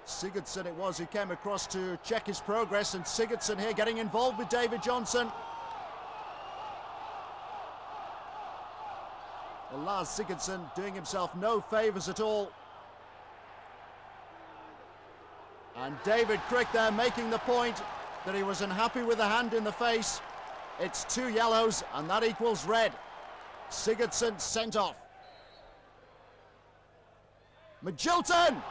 Sigurdsson it was who came across to check his progress, and Sigurdsson here getting involved with David Johnson. Well, Lars Sigurdsson doing himself no favours at all. And David Crick there making the point that he was unhappy with the hand in the face. It's 2 yellows and that equals red. Sigurdsson sent off. Magilton!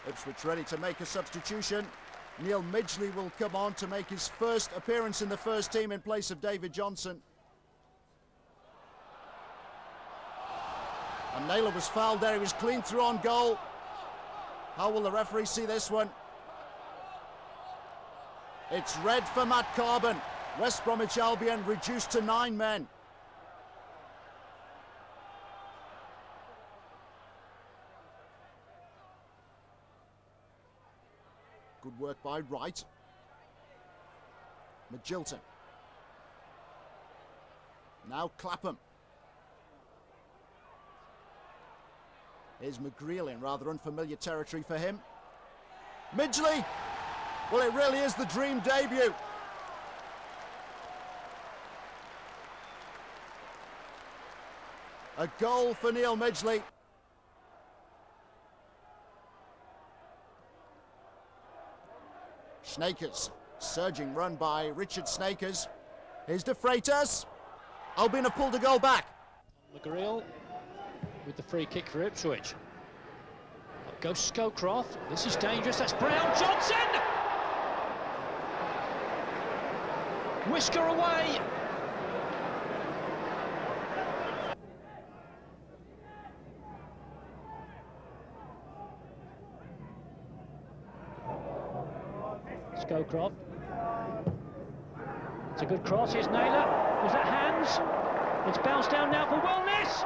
Ipswich ready to make a substitution. Neil Midgley will come on to make his first appearance in the first team in place of David Johnson. And Naylor was fouled there, he was clean through on goal. How will the referee see this one? It's red for Matt Carbon. West Bromwich Albion reduced to 9 men. Good work by Wright. Magilton. Now Clapham. Here's McGreal in rather unfamiliar territory for him. Midgley! Well, it really is the dream debut. A goal for Neil Midgley. Snakers, surging run by Richard Snakers. Here's De Freitas. Albion have pulled a goal back. McGreal with the free kick for Ipswich. Up goes Scowcroft. This is dangerous. That's Brown. Johnson! Whisker away. Scowcroft. It's a good cross. Here's Naylor. Was that hands? It's bounced down now for Wellness.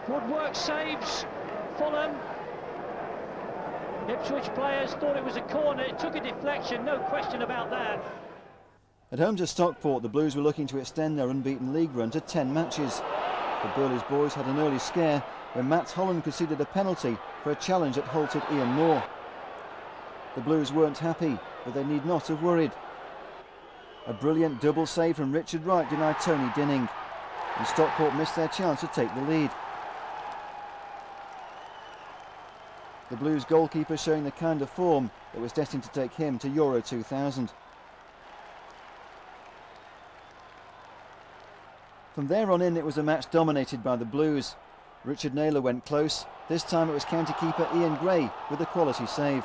Woodwork saves Fulham. Ipswich players thought it was a corner. It took a deflection, no question about that. At home to Stockport, the Blues were looking to extend their unbeaten league run to 10 matches. The Burley's boys had an early scare when Matt Holland conceded a penalty for a challenge that halted Ian Moore. The Blues weren't happy, but they need not have worried. A brilliant double save from Richard Wright denied Tony Dinning, and Stockport missed their chance to take the lead. The Blues goalkeeper showing the kind of form that was destined to take him to Euro 2000. From there on in, it was a match dominated by the Blues. Richard Naylor went close. This time it was county keeper Ian Gray with a quality save.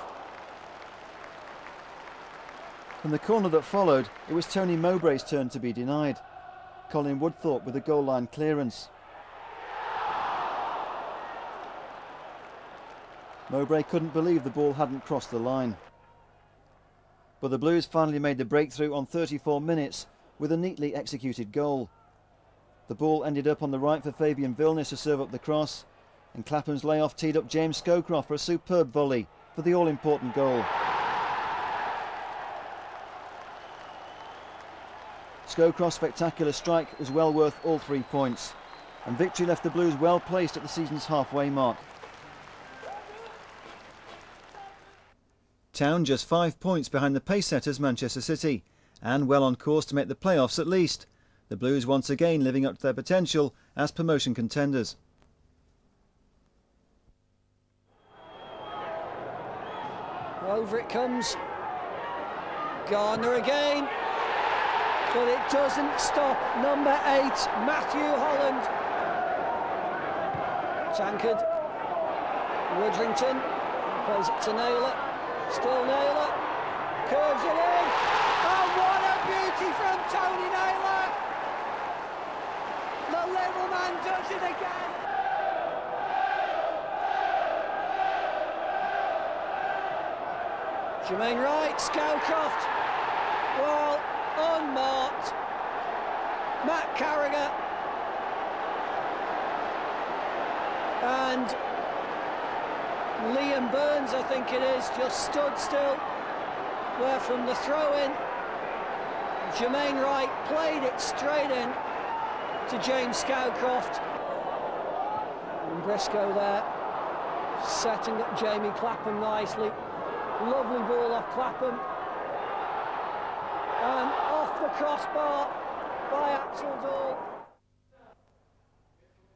From the corner that followed, it was Tony Mowbray's turn to be denied. Colin Woodthorpe with a goal line clearance. Mowbray couldn't believe the ball hadn't crossed the line. But the Blues finally made the breakthrough on 34 minutes with a neatly executed goal. The ball ended up on the right for Fabian Vilnius to serve up the cross, and Clapham's layoff teed up James Scowcroft for a superb volley for the all-important goal. Scowcroft's spectacular strike was well worth all 3 points, and victory left the Blues well placed at the season's halfway mark. Town just 5 points behind the pace-setters Manchester City, and well on course to make the playoffs at least. The Blues once again living up to their potential as promotion contenders. Over it comes. Garner again. But it doesn't stop number 8, Matthew Holland. Tankard. Woodrington. Plays it to Naylor. Still Naylor. Curves it in. Oh, what a beauty from Tony Naylor. The little man does it again. Jermaine Wright, Scowcroft. Well, unmarked. Matt Carragher. And Liam Burns, I think it is, just stood still. Where from the throw-in, Jermaine Wright played it straight in to James Scowcroft. And Briscoe there, setting up Jamie Clapham nicely. Lovely ball off Clapham. And off the crossbar by Axel Dahl.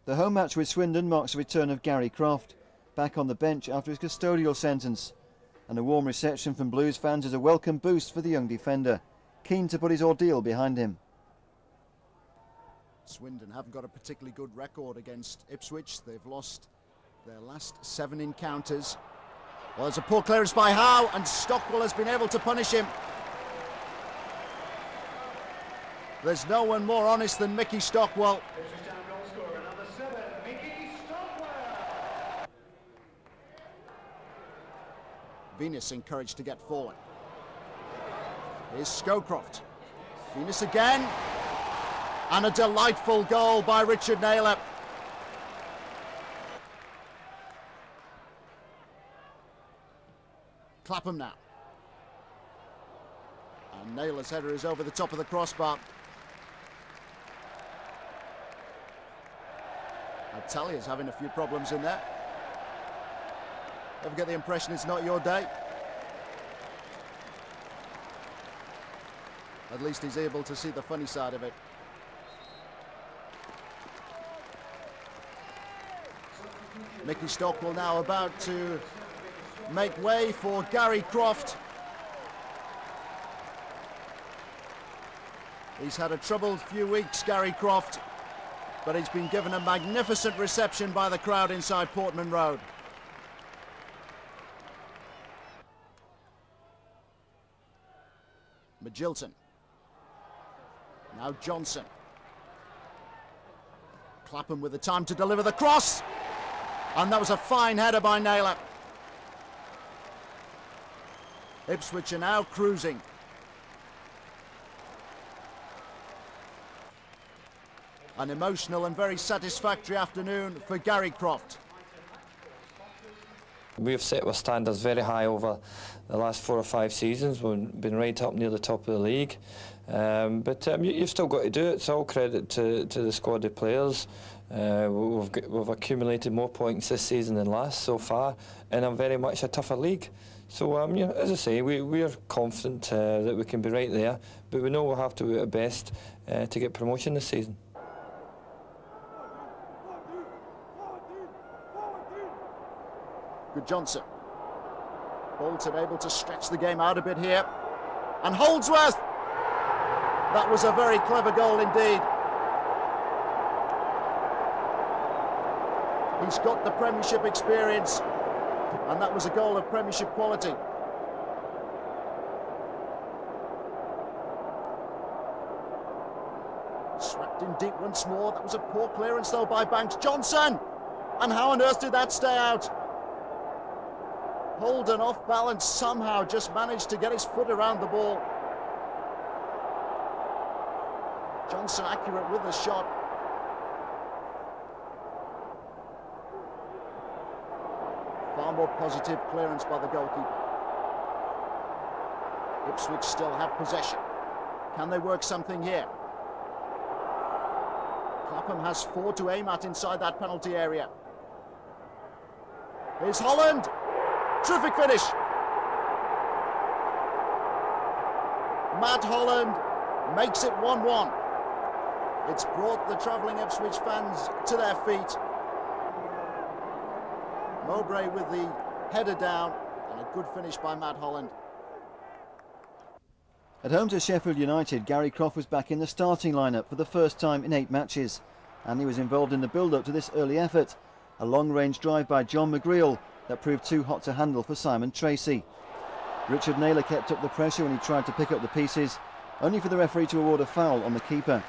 The home match with Swindon marks the return of Gary Croft, back on the bench after his custodial sentence. And a warm reception from Blues fans is a welcome boost for the young defender, keen to put his ordeal behind him. Swindon haven't got a particularly good record against Ipswich. They've lost their last 7 encounters. Well, there's a poor clearance by Howe, and Stockwell has been able to punish him. There's no one more honest than Mickey Stockwell. Venus encouraged to get forward. Here's Scowcroft. Venus again. And a delightful goal by Richard Naylor. Clapham now. And Naylor's header is over the top of the crossbar. Talia's having a few problems in there. Ever get the impression it's not your day? At least he's able to see the funny side of it. Mickey Stockwell now about to make way for Gary Croft. He's had a troubled few weeks, Gary Croft, but he's been given a magnificent reception by the crowd inside Portman Road. Magilton. Now Johnson. Clapham with the time to deliver the cross. And that was a fine header by Naylor. Ipswich are now cruising. An emotional and very satisfactory afternoon for Gary Croft. We've set our standards very high over the last 4 or 5 seasons. We've been right up near the top of the league. But you've still got to do it. It's all credit to the squad of players. We've accumulated more points this season than last so far, and I'm very much a tougher league. So, you know, as I say, we're confident that we can be right there, but we know we'll have to do our best to get promotion this season. Good Johnson. Bolton able to stretch the game out a bit here. And Holdsworth! That was a very clever goal indeed. He's got the Premiership experience, and that was a goal of Premiership quality. Swept in deep once more. That was a poor clearance though by Banks. Johnson! And how on earth did that stay out? Holden off balance somehow just managed to get his foot around the ball. Johnson accurate with the shot. Far more positive clearance by the goalkeeper. Ipswich still have possession. Can they work something here? Clapham has 4 to aim at inside that penalty area. Here's Holland. Terrific finish. Matt Holland makes it 1-1. It's brought the travelling Ipswich fans to their feet. Mowbray with the header down, and a good finish by Matt Holland. At home to Sheffield United, Gary Croft was back in the starting lineup for the first time in 8 matches, and he was involved in the build-up to this early effort. A long-range drive by John McGreal that proved too hot to handle for Simon Tracy. Richard Naylor kept up the pressure when he tried to pick up the pieces, only for the referee to award a foul on the keeper.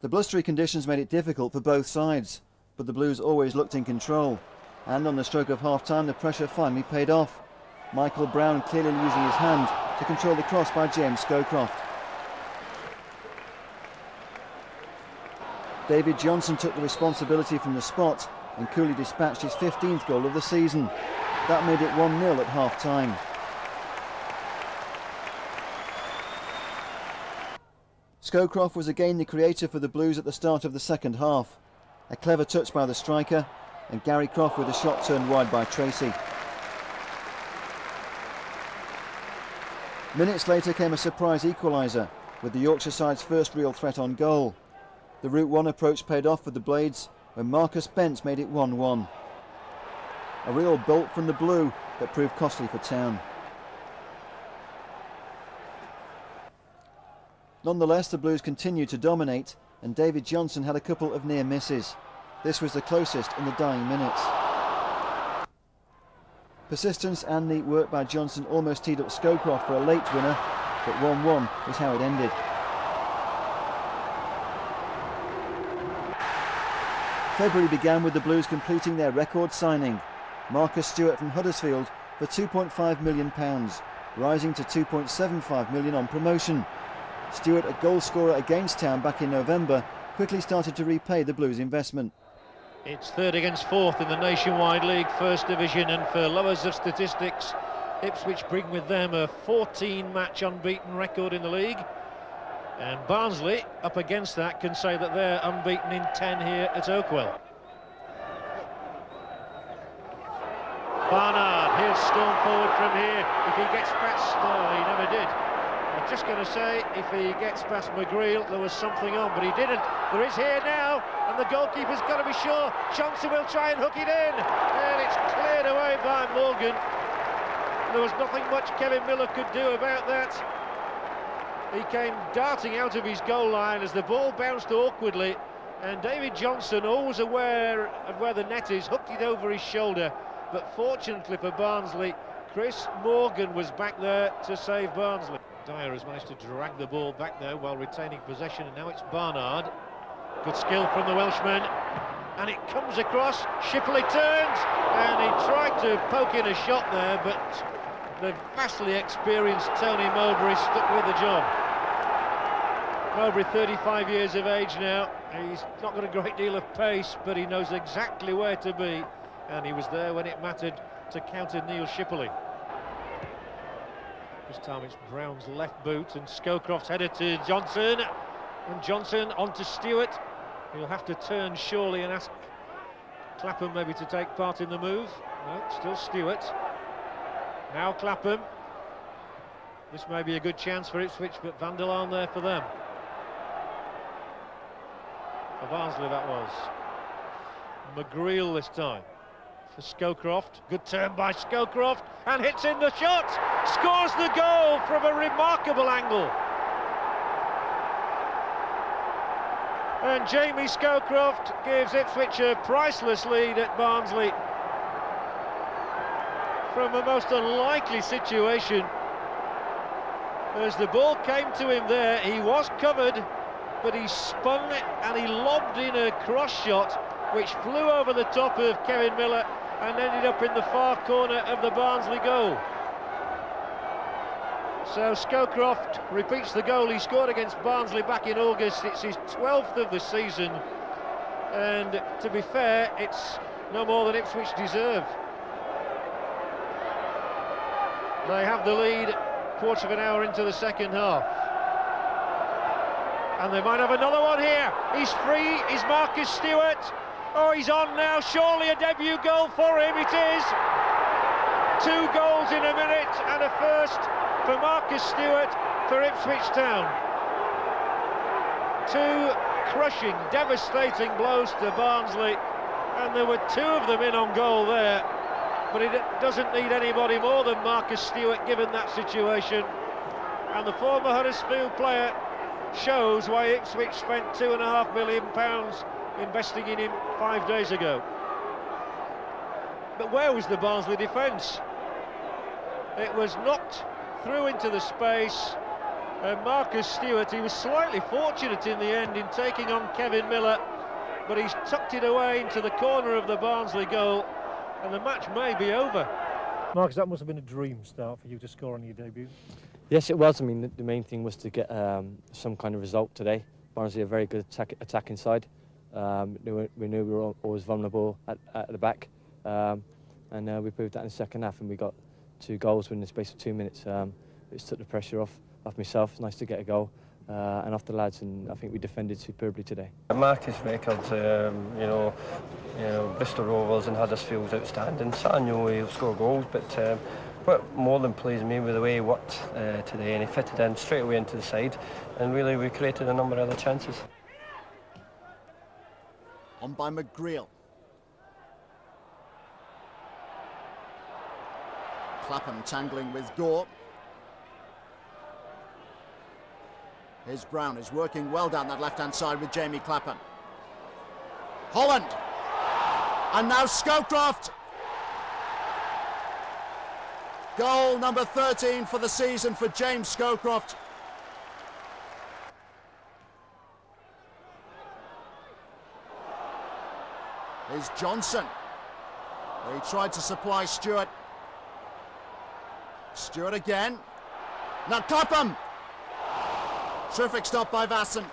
The blustery conditions made it difficult for both sides, but the Blues always looked in control. And on the stroke of half-time, the pressure finally paid off. Michael Brown clearly using his hand to control the cross by James Scowcroft. David Johnson took the responsibility from the spot and coolly dispatched his 15th goal of the season. That made it 1-0 at half-time. Scowcroft was again the creator for the Blues at the start of the second half. A clever touch by the striker, and Gary Croft with a shot turned wide by Tracy. Minutes later came a surprise equaliser, with the Yorkshire side's first real threat on goal. The Route 1 approach paid off for the Blades when Marcus Bentz made it 1-1. A real bolt from the blue that proved costly for Town. Nonetheless, the Blues continued to dominate, and David Johnson had a couple of near misses. This was the closest in the dying minutes. Persistence and neat work by Johnson almost teed up Scowcroft for a late winner, but 1-1 was how it ended. February began with the Blues completing their record signing, Marcus Stewart from Huddersfield for £2.5 million, rising to £2.75 million on promotion. Stewart, a goal scorer against Town back in November, quickly started to repay the Blues' investment. It's third against fourth in the Nationwide League First Division, and for lovers of statistics, Ipswich bring with them a 14-match unbeaten record in the league, and Barnsley, up against that, can say that they're unbeaten in 10 here at Oakwell. Barnard, he'll storm forward from here if he gets past. He never did. I'm just going to say, if he gets past McGreal, there was something on, but he didn't. There is here now, and the goalkeeper's got to be sure. Johnson will try and hook it in, and it's cleared away by Morgan. There was nothing much Kevin Miller could do about that. He came darting out of his goal line as the ball bounced awkwardly, and David Johnson, always aware of where the net is, hooked it over his shoulder. But fortunately for Barnsley, Chris Morgan was back there to save Barnsley. Dyer has managed to drag the ball back there while retaining possession, and now it's Barnard. Good skill from the Welshman, and it comes across. Shipley turns, and he tried to poke in a shot there, but the vastly experienced Tony Mowbray stuck with the job. Mowbray, 35 years of age now. He's not got a great deal of pace, but he knows exactly where to be, and he was there when it mattered to counter Neil Shipley. This time it's Brown's left boot, and Scowcroft's headed to Johnson, and Johnson on to Stewart. He'll have to turn surely and ask Clapham maybe to take part in the move. No, still Stewart. Now Clapham. This may be a good chance for Ipswich, but Van der Laan there for them. For Barnsley that was. McGreal this time. For Scowcroft, good turn by Scowcroft, and hits in the shot, scores the goal from a remarkable angle. And Jamie Scowcroft gives Ipswich a priceless lead at Barnsley from a most unlikely situation. As the ball came to him there, he was covered, but he spun and he lobbed in a cross shot which flew over the top of Kevin Miller and ended up in the far corner of the Barnsley goal. So Scowcroft repeats the goal he scored against Barnsley back in August. It's his 12th of the season, and to be fair, it's no more than Ipswich deserve. They have the lead quarter of an hour into the second half. And they might have another one here. He's free, is Marcus Stewart. Oh, he's on now, surely a debut goal for him, it is. 2 goals in a minute and a first for Marcus Stewart for Ipswich Town. 2 crushing, devastating blows to Barnsley, and there were 2 of them in on goal there, but it doesn't need anybody more than Marcus Stewart given that situation, and the former Huddersfield player shows why Ipswich spent £2.5 million investing in him 5 days ago. But where was the Barnsley defence? It was knocked through into the space, and Marcus Stewart, he was slightly fortunate in the end in taking on Kevin Miller, but he's tucked it away into the corner of the Barnsley goal, and the match may be over. Marcus, that must have been a dream start for you to score on your debut. Yes, it was. I mean, the main thing was to get some kind of result today. Barnsley are a very good attacking side. We knew we were always vulnerable at the back, and we proved that in the second half, and we got 2 goals within the space of 2 minutes. It took the pressure off myself. Nice to get a goal, and off the lads, and I think we defended superbly today. Marcus record, Bristol Rovers and Huddersfield's outstanding. So I know he'll score goals, but what more than pleased me with the way he worked today, and he fitted in straight away into the side, and really we created a number of other chances. On by McGreal. Clapham tangling with Gore. Here's Brown, is working well down that left-hand side with Jamie Clapham. Holland! And now Scowcroft! Goal number 13 for the season for James Scowcroft. Here's Johnson. He tried to supply Stewart. Stewart again. Now Clapham! Terrific stop by Vasson.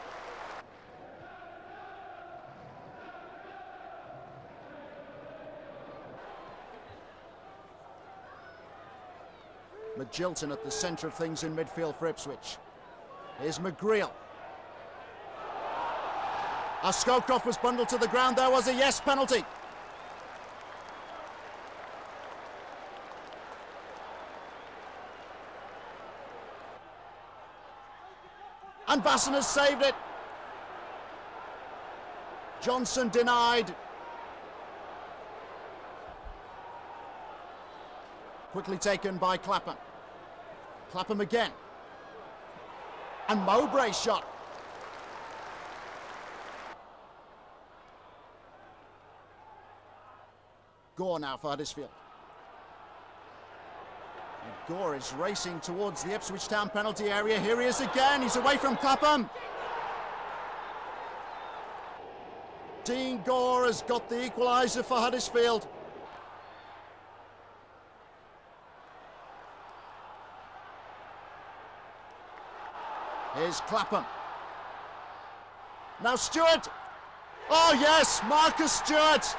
Magilton at the centre of things in midfield for Ipswich. Here's McGreal. As Scowcroft was bundled to the ground, there was a yes penalty. And Vasson has saved it. Johnson denied. Quickly taken by Clapham. Clapham again. And Mowbray's shot. Gore now for Huddersfield. And Gore is racing towards the Ipswich Town penalty area. Here he is again. He's away from Clapham. Dean Gore has got the equaliser for Huddersfield. Here's Clapham. Now Stewart. Oh yes, Marcus Stewart.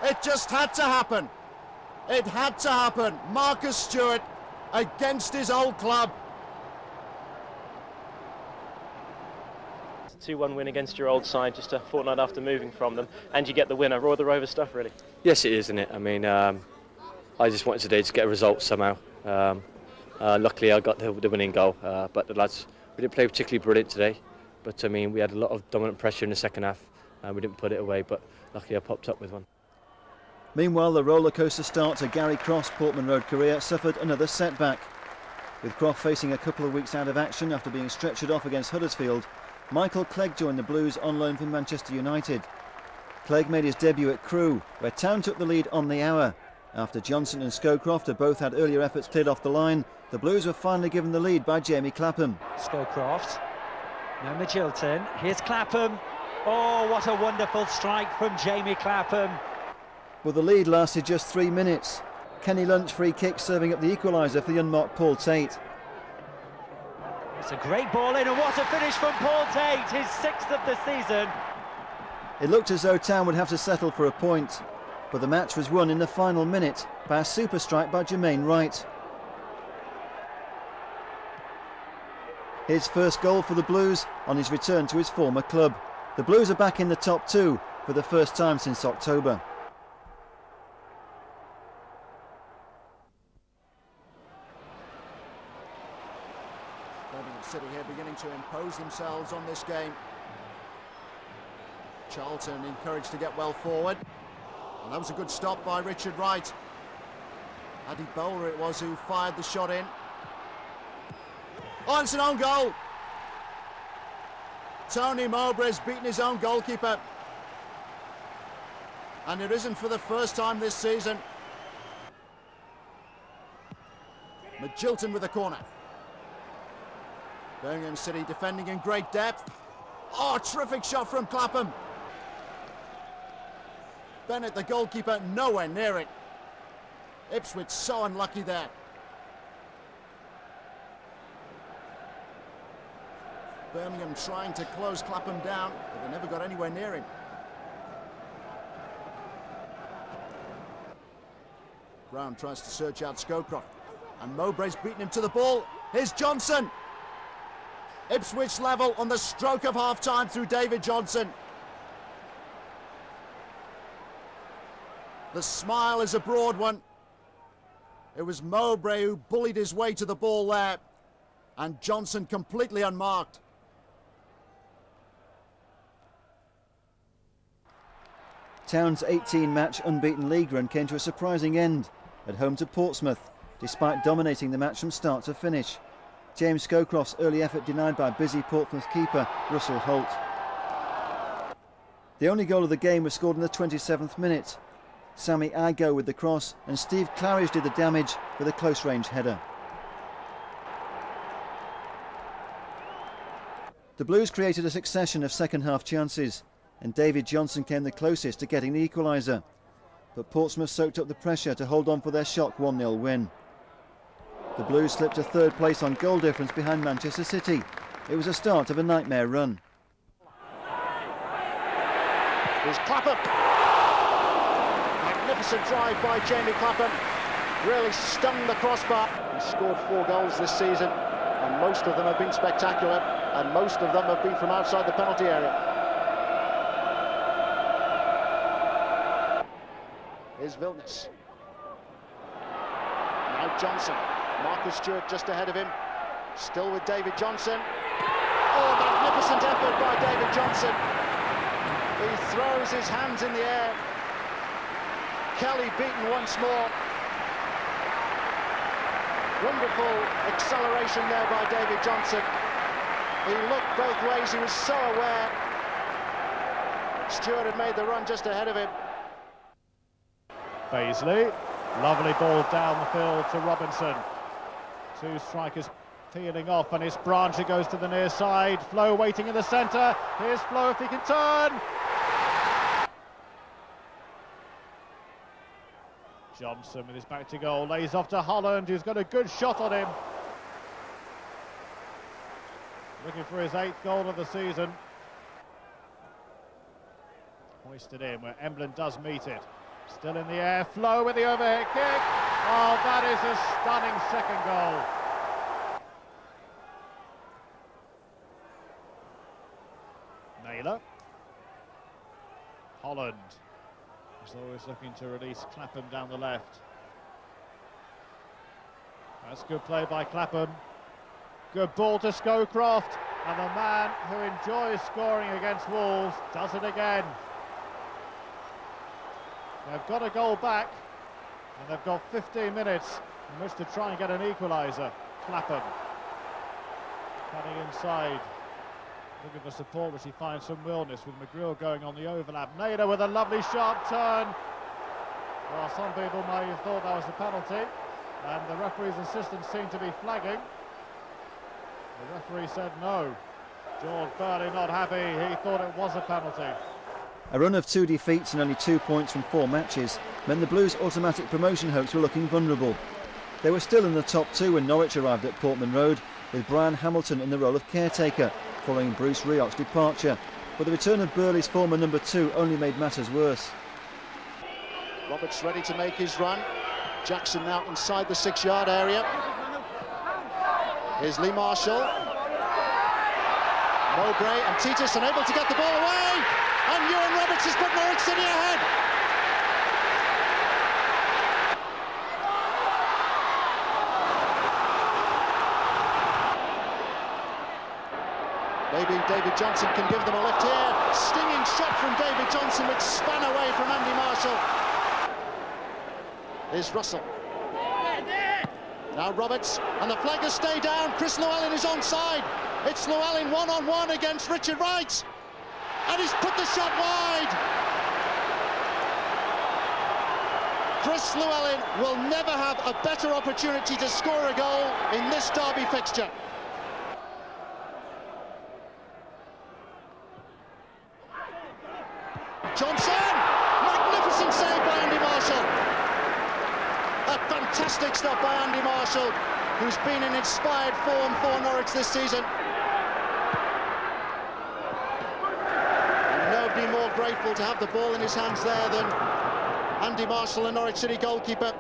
It just had to happen. It had to happen. Marcus Stewart against his old club. 2-1 win against your old side just a fortnight after moving from them, and you get the winner. Raw the Rover stuff, really. Yes, it is, isn't it? I mean, I just wanted today to get a result somehow. Luckily, I got the winning goal, but the lads, we didn't play particularly brilliant today. But I mean, we had a lot of dominant pressure in the second half, and we didn't put it away. But luckily, I popped up with one. Meanwhile, the rollercoaster start to Gary Croft's Portman Road career suffered another setback. With Croft facing a couple of weeks out of action after being stretchered off against Huddersfield, Michael Clegg joined the Blues on loan from Manchester United. Clegg made his debut at Crewe, where Town took the lead on the hour. After Johnson and Scowcroft had both had earlier efforts cleared off the line, the Blues were finally given the lead by Jamie Clapham. Scowcroft, now Magilton, here's Clapham. Oh, what a wonderful strike from Jamie Clapham. Well, the lead lasted just 3 minutes. Kenny Lunch free kick serving up the equaliser for the unmarked Paul Tate. It's a great ball in, and what a finish from Paul Tate, his 6th of the season. It looked as though Town would have to settle for a point, but the match was won in the final minute by a super strike by Jermaine Wright. His first goal for the Blues on his return to his former club. The Blues are back in the top 2 for the first time since October. City here beginning to impose themselves on this game. Charlton encouraged to get well forward. And that was a good stop by Richard Wright. Addy Bowler it was who fired the shot in. Oh, it's an own goal. Tony Mowbray's beaten his own goalkeeper. And it isn't for the first time this season. Magilton with a corner. Birmingham City defending in great depth. Oh, terrific shot from Clapham. Bennett, the goalkeeper, nowhere near it. Ipswich so unlucky there. Birmingham trying to close Clapham down, but they never got anywhere near him. Brown tries to search out Scowcroft, and Mowbray's beaten him to the ball. Here's Johnson. Ipswich level on the stroke of half-time through David Johnson. The smile is a broad one. It was Mowbray who bullied his way to the ball there, and Johnson completely unmarked. Town's 18-match unbeaten league run came to a surprising end at home to Portsmouth, despite dominating the match from start to finish. James Scowcroft's early effort denied by busy Portsmouth keeper Russell Holt. The only goal of the game was scored in the 27th minute. Sammy Igo with the cross, and Steve Claridge did the damage with a close-range header. The Blues created a succession of second-half chances, and David Johnson came the closest to getting the equaliser. But Portsmouth soaked up the pressure to hold on for their shock 1-0 win. The Blues slipped to third place on goal difference behind Manchester City. It was a start of a nightmare run. Here's Clapham. Magnificent drive by Jamie Clapham. Really stung the crossbar. He's scored 4 goals this season, and most of them have been spectacular, and most of them have been from outside the penalty area. Here's Vilnius. Now Johnson. Marcus Stewart just ahead of him. Still with David Johnson. Oh, magnificent effort by David Johnson. He throws his hands in the air. Kelly beaten once more. Wonderful acceleration there by David Johnson. He looked both ways, he was so aware. Stewart had made the run just ahead of him. Paisley, lovely ball down the field to Robinson. 2 strikers peeling off, and it's Branch who goes to the near side. Flo waiting in the centre. Here's Flo if he can turn. Johnson with his back to goal, lays off to Holland, who's got a good shot on him. Looking for his 8th goal of the season. Hoisted in where Emblin does meet it. Still in the air, Flo with the overhead kick. Oh, that is a stunning second goal. Naylor. Holland is always looking to release Clapham down the left. That's good play by Clapham. Good ball to Scowcroft, and the man who enjoys scoring against Wolves does it again. They've got a goal back, and they've got 15 minutes in which to try and get an equaliser. Clapham cutting inside, looking for support, which he finds some Wilness, with McGreal going on the overlap. Nader with a lovely sharp turn. Well, some people may have thought that was a penalty, and the referee's assistant seemed to be flagging. The referee said no. George Burley not happy, he thought it was a penalty. A run of 2 defeats and only 2 points from 4 matches meant the Blues' automatic promotion hopes were looking vulnerable. They were still in the top 2 when Norwich arrived at Portman Road, with Brian Hamilton in the role of caretaker, following Bruce Rioch's departure. But the return of Burley's former number 2 only made matters worse. Roberts ready to make his run. Jackson now inside the 6-yard area. Here's Lee Marshall. Mowbray and Titus unable to get the ball away. And Ewan Roberts has put Norwich City ahead. Maybe David Johnson can give them a lift here. Stinging shot from David Johnson, which span away from Andy Marshall. Here's Russell. Now Roberts, and the flaggers stay down. Chris Llewellyn is onside. It's Llewellyn one-on-one against Richard Wright. And he's put the shot wide. Chris Llewellyn will never have a better opportunity to score a goal in this derby fixture. Johnson! Magnificent save by Andy Marshall. A fantastic stop by Andy Marshall, who's been in inspired form for Norwich this season. And nobody more grateful to have the ball in his hands there than Andy Marshall, the Norwich City goalkeeper,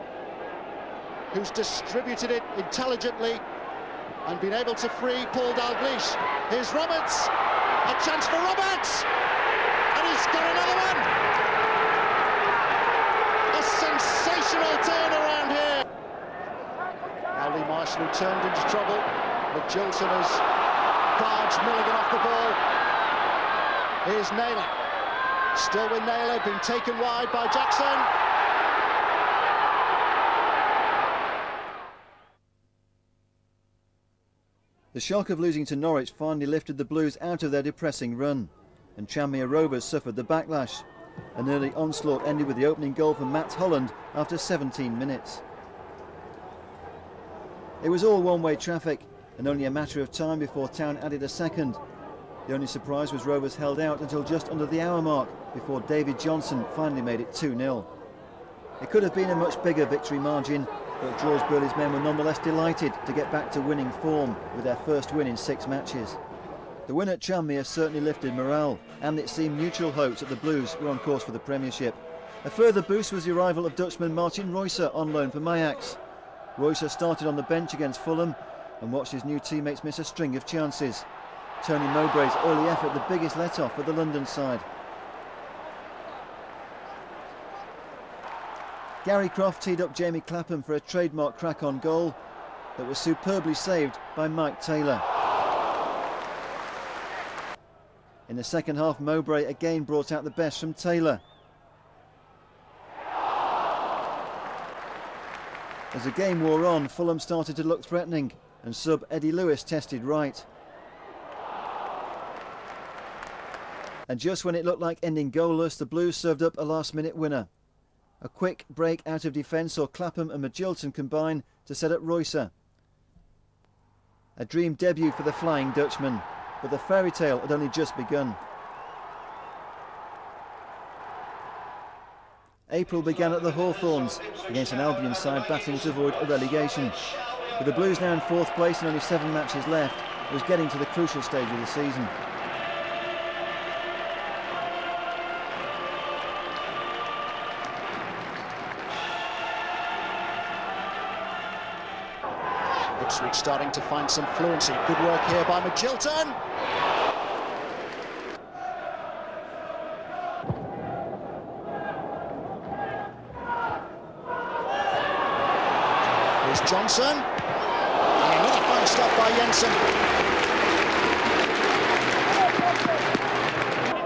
who's distributed it intelligently and been able to free Paul Dalglish. Here's Roberts, a chance for Roberts, and he's got another one. A sensational turnaround here. Now Lee Marshall, who turned into trouble, but Jilson has barged Milligan off the ball. Here's Naylor, still with Naylor, been taken wide by Jackson. The shock of losing to Norwich finally lifted the Blues out of their depressing run, and Tranmere Rovers suffered the backlash. An early onslaught ended with the opening goal from Matt Holland after 17 minutes. It was all one-way traffic, and only a matter of time before Town added a second. The only surprise was Rovers held out until just under the hour mark before David Johnson finally made it 2-0. It could have been a much bigger victory margin, but George Burley's men were nonetheless delighted to get back to winning form with their first win in 6 matches. The win at Tranmere certainly lifted morale, and it seemed mutual hopes that the Blues were on course for the Premiership. A further boost was the arrival of Dutchman Martin Reusser on loan from Ajax. Reusser started on the bench against Fulham and watched his new teammates miss a string of chances. Tony Mowbray's early effort the biggest let-off for the London side. Gary Croft teed up Jamie Clapham for a trademark crack-on goal that was superbly saved by Mike Taylor. In the second half, Mowbray again brought out the best from Taylor. As the game wore on, Fulham started to look threatening, and sub Eddie Lewis tested right. And just when it looked like ending goalless, the Blues served up a last-minute winner. A quick break out of defence saw Clapham and Magilton combine to set up Reusser. A dream debut for the Flying Dutchman, but the fairy tale had only just begun. April began at the Hawthorns against an Albion side battling to avoid a relegation. With the Blues now in 4th place and only 7 matches left, it was getting to the crucial stage of the season. Ipswich starting to find some fluency. Good work here by Magilton. Here's Johnson. And another fine stop by Jensen.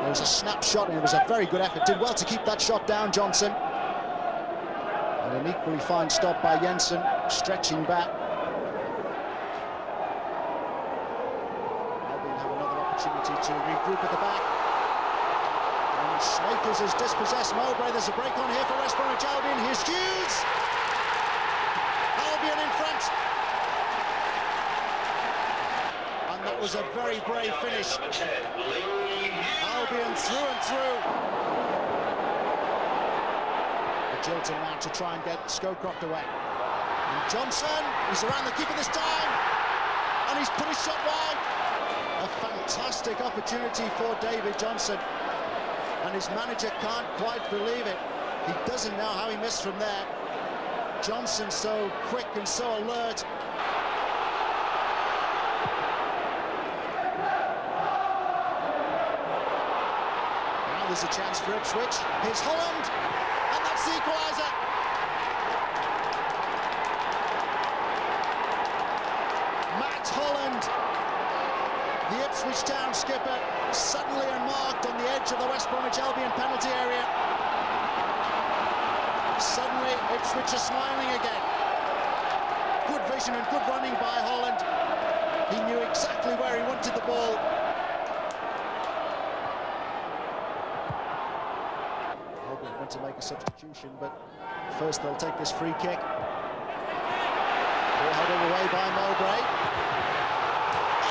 There was a snapshot and it was a very good effort. Did well to keep that shot down, Johnson. And an equally fine stop by Jensen, stretching back. Opportunity to regroup at the back. And Snakers has dispossessed Mowbray. There's a break on here for West Bromwich Albion. Here's Hughes. Albion in front. And that was a very brave finish. Albion through and through. Magilton now to try and get Scowcroft away. And Johnson, he's around the keeper this time. And he's put his shot wide. A fantastic opportunity for David Johnson, and his manager can't quite believe it. He doesn't know how he missed from there. Johnson so quick and so alert. Now there's a chance for Ipswich. Here's Holland, and that's the equaliser. Matt Holland, the Ipswich Town skipper, suddenly unmarked on the edge of the West Bromwich Albion penalty area. Suddenly, Ipswich are smiling again. Good vision and good running by Holland. He knew exactly where he wanted the ball. Albion went to make a substitution, but first they'll take this free kick. Ball headed away by Mowbray.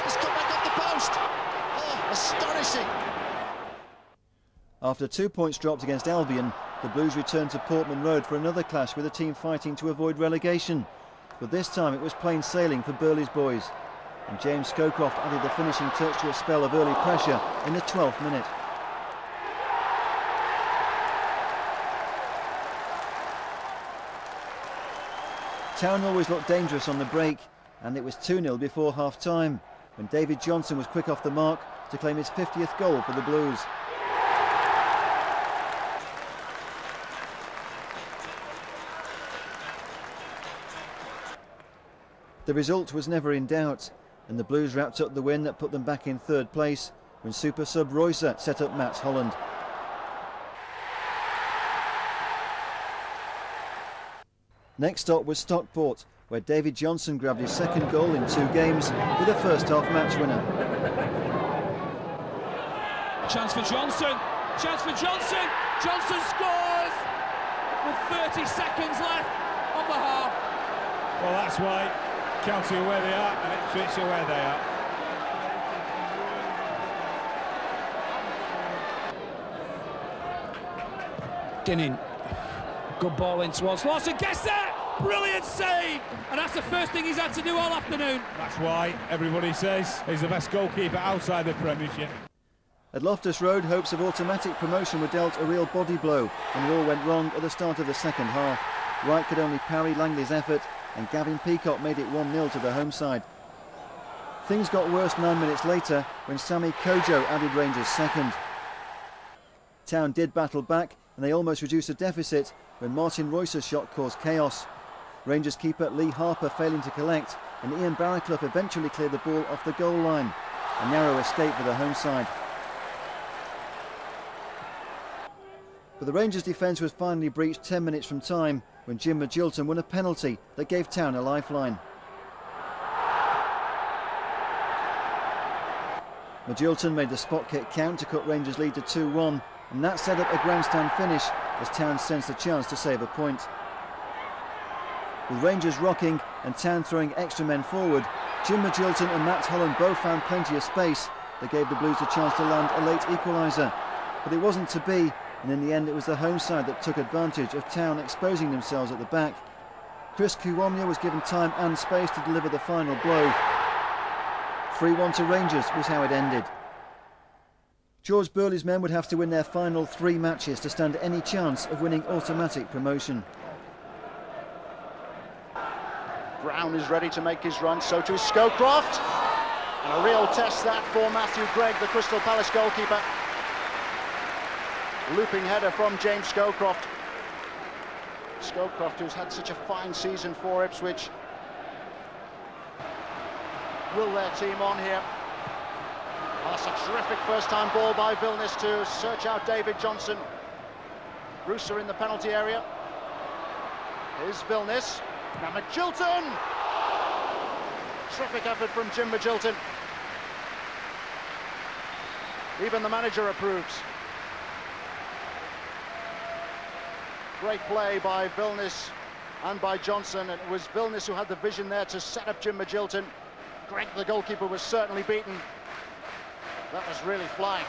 It's come back off the post. Oh, astonishing. After 2 points dropped against Albion, the Blues returned to Portman Road for another clash with a team fighting to avoid relegation. But this time it was plain sailing for Burley's boys. And James Scowcroft added the finishing touch to a spell of early pressure in the 12th minute. Town always looked dangerous on the break, And it was 2-0 before half-time, when David Johnson was quick off the mark to claim his 50th goal for the Blues. The result was never in doubt, and the Blues wrapped up the win that put them back in third place when super sub Roycer set up Mats Holland. Next stop was Stockport, where David Johnson grabbed his second goal in 2 games with a first-half match winner. Chance for Johnson! Chance for Johnson! Johnson scores! With 30 seconds left of the half. Well, that's why County are where they are and Ipswich are where they are. Dinning. Good ball in towards Lawson. Gets there! Brilliant save! And that's the first thing he's had to do all afternoon. That's why everybody says he's the best goalkeeper outside the Premiership. At Loftus Road, hopes of automatic promotion were dealt a real body blow when it all went wrong at the start of the second half. Wright could only parry Langley's effort, and Gavin Peacock made it 1-0 to the home side. Things got worse 9 minutes later when Sammy Kojo added Rangers' second. Town did battle back, and they almost reduced the deficit when Martin Royce's shot caused chaos. Rangers keeper Lee Harper failing to collect, and Ian Barraclough eventually cleared the ball off the goal line. A narrow escape for the home side. But the Rangers' defence was finally breached 10 minutes from time when Jim Magilton won a penalty that gave Town a lifeline. Magilton made the spot kick count to cut Rangers' lead to 2-1, and that set up a grandstand finish as Town sensed a chance to save a point. With Rangers rocking and Town throwing extra men forward, Jim Magilton and Mats Holland both found plenty of space that gave the Blues a chance to land a late equaliser. But it wasn't to be, and in the end it was the home side that took advantage of Town exposing themselves at the back. Chris Kuwomya was given time and space to deliver the final blow. 3-1 to Rangers was how it ended. George Burley's men would have to win their final 3 matches to stand any chance of winning automatic promotion. Brown is ready to make his run, so too is Scowcroft. And a real test that for Matthew Gregg, the Crystal Palace goalkeeper. Looping header from James Scowcroft. Scowcroft, who's had such a fine season for Ipswich. Will their team on here? Oh, that's a terrific first-time ball by Vilnius to search out David Johnson. Brewster in the penalty area. Here's Vilnius. Now Magilton! Terrific effort from Jim Magilton. Even the manager approves. Great play by Vilnius and by Johnson, and it was Vilnius who had the vision there to set up Jim Magilton. Gregg, the goalkeeper, was certainly beaten. That was really flying.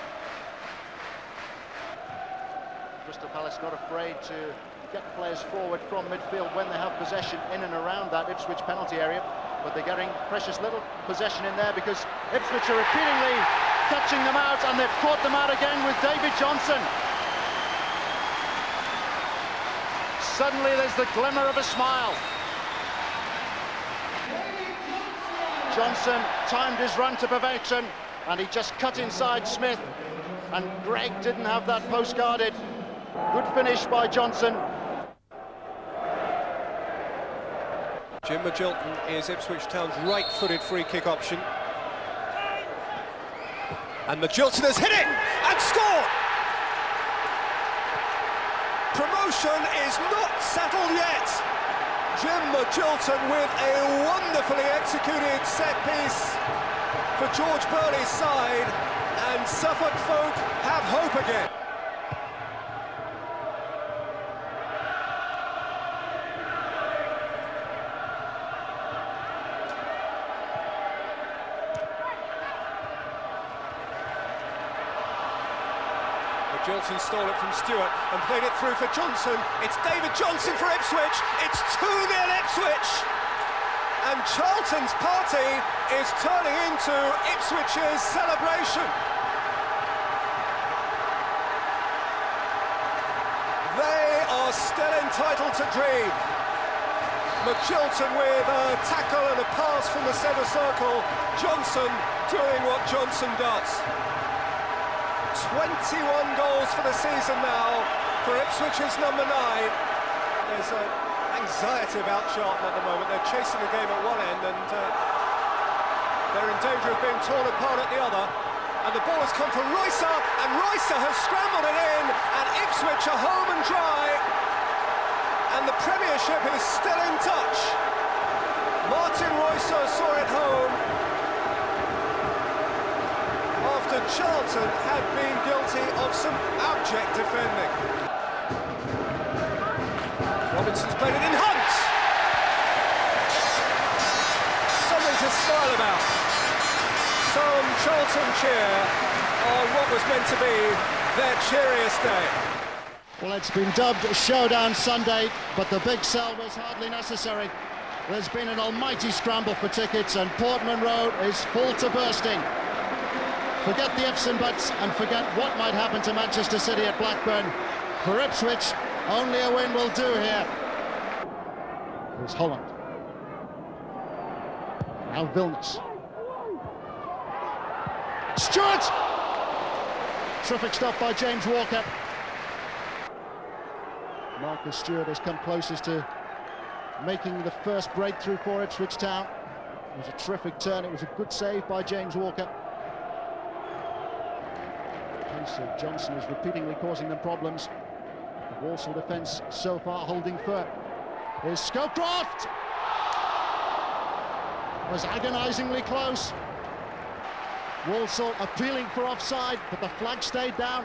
Crystal Palace not afraid to get players forward from midfield when they have possession in and around that Ipswich penalty area, but they're getting precious little possession in there because Ipswich are repeatedly catching them out, and they've caught them out again with David Johnson. Suddenly there's the glimmer of a smile. Johnson timed his run to perfection, and he just cut inside Smith, and Gregg didn't have that post guarded. Good finish by Johnson. Jim Magilton is Ipswich Town's right-footed free kick option. And Magilton has hit it and scored! Promotion is not settled yet. Jim Magilton with a wonderfully executed set piece for George Burley's side, and Suffolk folk have hope again. Magilton stole it from Stewart and played it through for Johnson. It's David Johnson for Ipswich. It's 2-0 Ipswich. And Charlton's party is turning into Ipswich's celebration. They are still entitled to dream. Magilton with a tackle and a pass from the centre circle. Johnson doing what Johnson does. 21 goals for the season now for Ipswich's number 9. There's anxiety about Charlton at the moment. They're chasing the game at one end and they're in danger of being torn apart at the other. And the ball has come for Roycer, and Roycer has scrambled it in, and Ipswich are home and dry. And the Premiership is still in touch. Martin Roycer saw it home after Charlton had been guilty of some abject defending. Robinson's played it in. Hunt! Something to smile about. Some Charlton cheer on what was meant to be their cheeriest day. Well, it's been dubbed Showdown Sunday, but the big sell was hardly necessary. There's been an almighty scramble for tickets, and Portman Road is full to bursting. Forget the ifs and buts, and forget what might happen to Manchester City at Blackburn. For Ipswich, only a win will do here. Here's Holland. Now Vilnius. Stewart! Terrific stop by James Walker. Marcus Stewart has come closest to making the first breakthrough for Ipswich Town. It was a terrific turn. It was a good save by James Walker. The case of Johnson is repeatedly causing them problems. The Walsall defence so far holding firm. Here's Scowcroft! Was agonisingly close. Walsall appealing for offside, but the flag stayed down.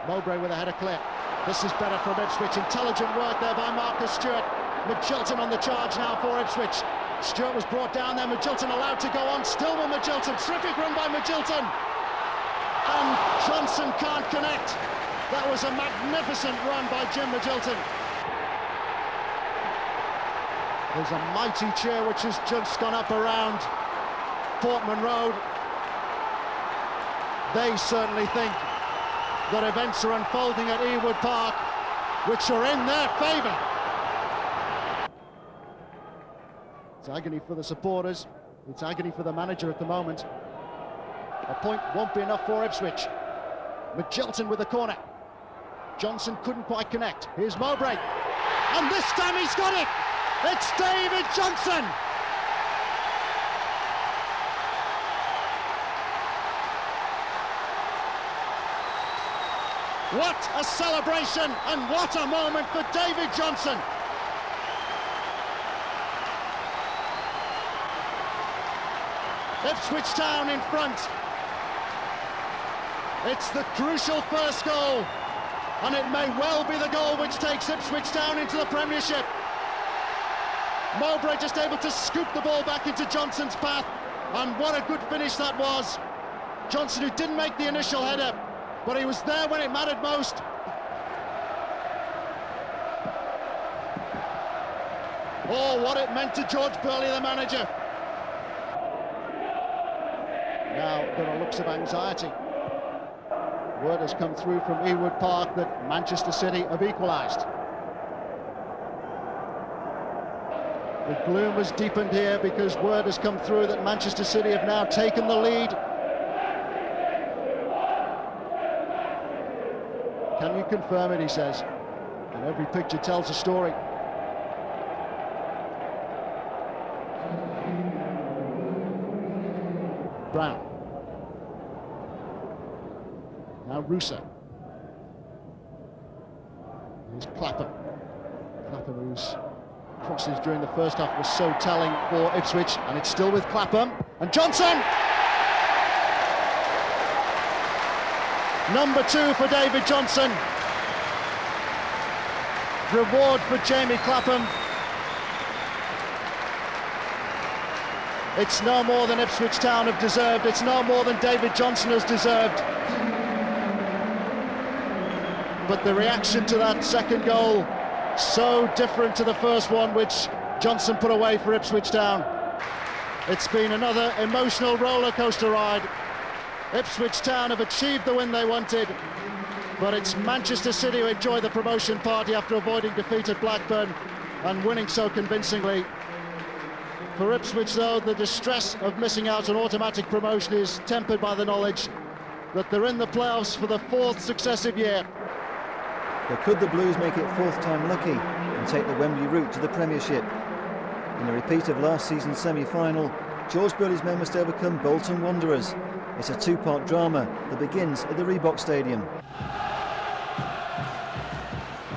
Mowbray with a header clear. This is better from Ipswich. Intelligent work there by Marcus Stewart. Magilton on the charge now for Ipswich. Stewart was brought down there. Magilton allowed to go on. Still with Magilton. Terrific run by Magilton. And Johnson can't connect. That was a magnificent run by Jim Magilton. There's a mighty cheer which has just gone up around Portman Road. They certainly think that events are unfolding at Ewood Park which are in their favour. It's agony for the supporters, it's agony for the manager at the moment. A point won't be enough for Ipswich. Magilton with the corner. Johnson couldn't quite connect. Here's Mowbray. And this time he's got it! It's David Johnson! What a celebration and what a moment for David Johnson! Ipswich Town in front. It's the crucial first goal, and it may well be the goal which takes Ipswich Town into the Premiership. Mowbray just able to scoop the ball back into Johnson's path, and what a good finish that was. Johnson, who didn't make the initial header, but he was there when it mattered most. Oh, what it meant to George Burley, the manager. Now there are looks of anxiety. Word has come through from Ewood Park that Manchester City have equalised. The gloom has deepened here because word has come through that Manchester City have now taken the lead. Can you confirm it, he says. And every picture tells a story. Brown. Now Russo. Here's Clapham. Clapham, whose crosses during the first half was so telling for Ipswich, and it's still with Clapham. And Johnson! Number 2 for David Johnson. Reward for Jamie Clapham. It's no more than Ipswich Town have deserved. It's no more than David Johnson has deserved. But the reaction to that second goal, so different to the first one, which Johnson put away for Ipswich Town. It's been another emotional roller coaster ride. Ipswich Town have achieved the win they wanted, but it's Manchester City who enjoy the promotion party after avoiding defeat at Blackburn. and winning so convincingly. For Ipswich, though, the distress of missing out on automatic promotion is tempered by the knowledge that they're in the playoffs for the 4th successive year. But could the Blues make it 4th time lucky and take the Wembley route to the Premiership? In a repeat of last season's semi-final, George Burley's men must overcome Bolton Wanderers. It's a 2-part drama that begins at the Reebok Stadium.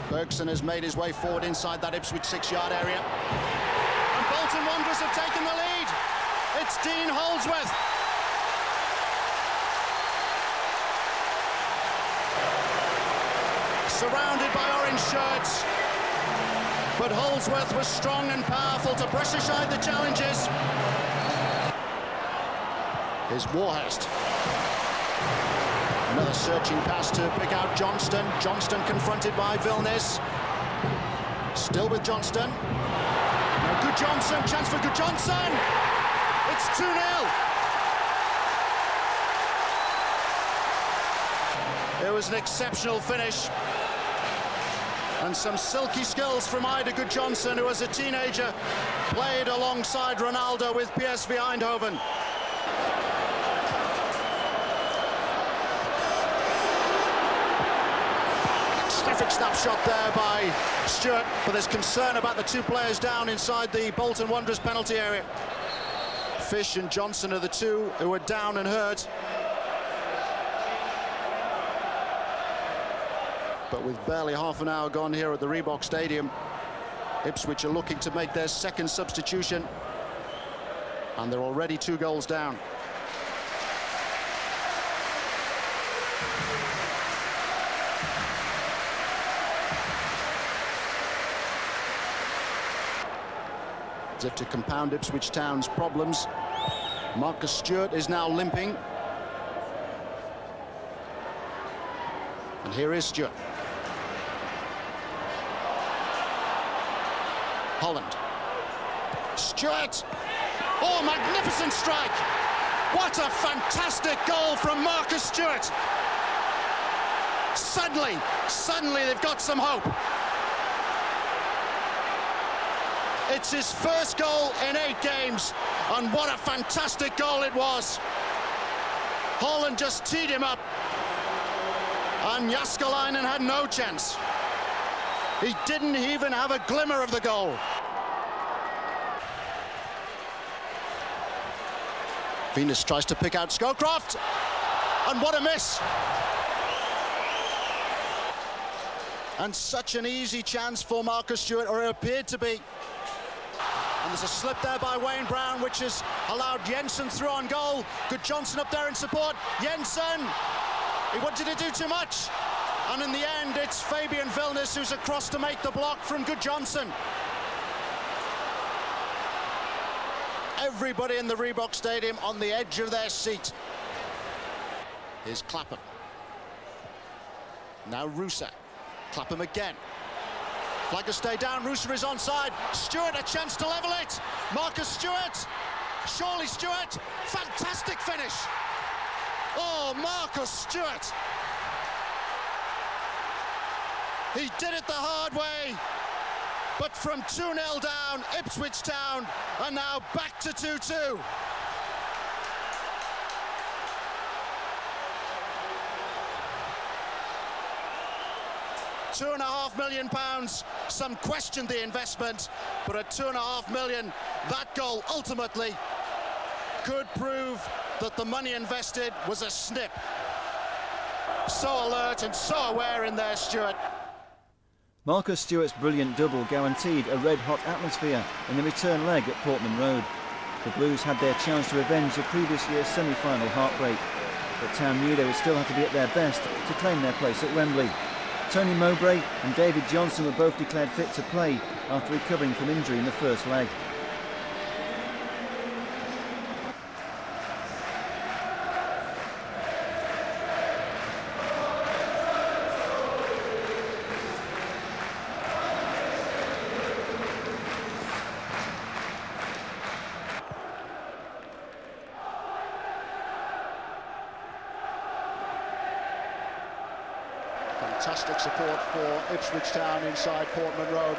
Bergson has made his way forward inside that Ipswich 6-yard area. And Bolton Wanderers have taken the lead. It's Dean Holdsworth. Surrounded by orange shirts. But Holdsworth was strong and powerful to brush aside the challenges. Here's Warhurst. Another searching pass to pick out Johnston. Johnston confronted by Vilnius. Still with Johnston. Now Good Johnson, chance for Good Johnson. It's 2-0. It was an exceptional finish. And some silky skills from Ida Good Johnson, who as a teenager played alongside Ronaldo with PSV Eindhoven. Terrific snapshot there by Stewart, but there's concern about the 2 players down inside the Bolton Wanderers penalty area. Fish and Johnson are the 2 who are down and hurt. But with barely half an hour gone here at the Reebok Stadium, Ipswich are looking to make their 2nd substitution, and they're already 2 goals down. As if to compound Ipswich Town's problems, Marcus Stewart is now limping. And here is Stewart. Holland. Stewart! Oh, magnificent strike! What a fantastic goal from Marcus Stewart! Suddenly they've got some hope. It's his first goal in 8 games, and what a fantastic goal it was. Holland just teed him up, and Jaskalainen had no chance. He didn't even have a glimmer of the goal. Venus tries to pick out Scowcroft, and what a miss. And such an easy chance for Marcus Stewart, or it appeared to be. And there's a slip there by Wayne Brown, which has allowed Jensen through on goal. Good Johnson up there in support. Jensen, he wanted to do too much. And in the end, it's Fabian Vilnius who's across to make the block from Good Johnson. Everybody in the Reebok Stadium on the edge of their seat. Here's Clapham. Now Rusa. Clapham again. Flaggers stay down, Rooser is onside. Stewart, a chance to level it. Marcus Stewart. Surely Stewart. Fantastic finish. Oh, Marcus Stewart. He did it the hard way. But from 2-0 down, Ipswich Town are now back to 2-2. £2.5 million. Some questioned the investment, but at £2.5 million, that goal ultimately could prove that the money invested was a snip. So alert and so aware in there, Stewart. Marcus Stewart's brilliant double guaranteed a red-hot atmosphere in the return leg at Portman Road. The Blues had their chance to revenge the previous year's semi-final heartbreak, but Town knew they would still have to be at their best to claim their place at Wembley. Tony Mowbray and David Johnson were both declared fit to play after recovering from injury in the first leg. Fantastic support for Ipswich Town inside Portman Road.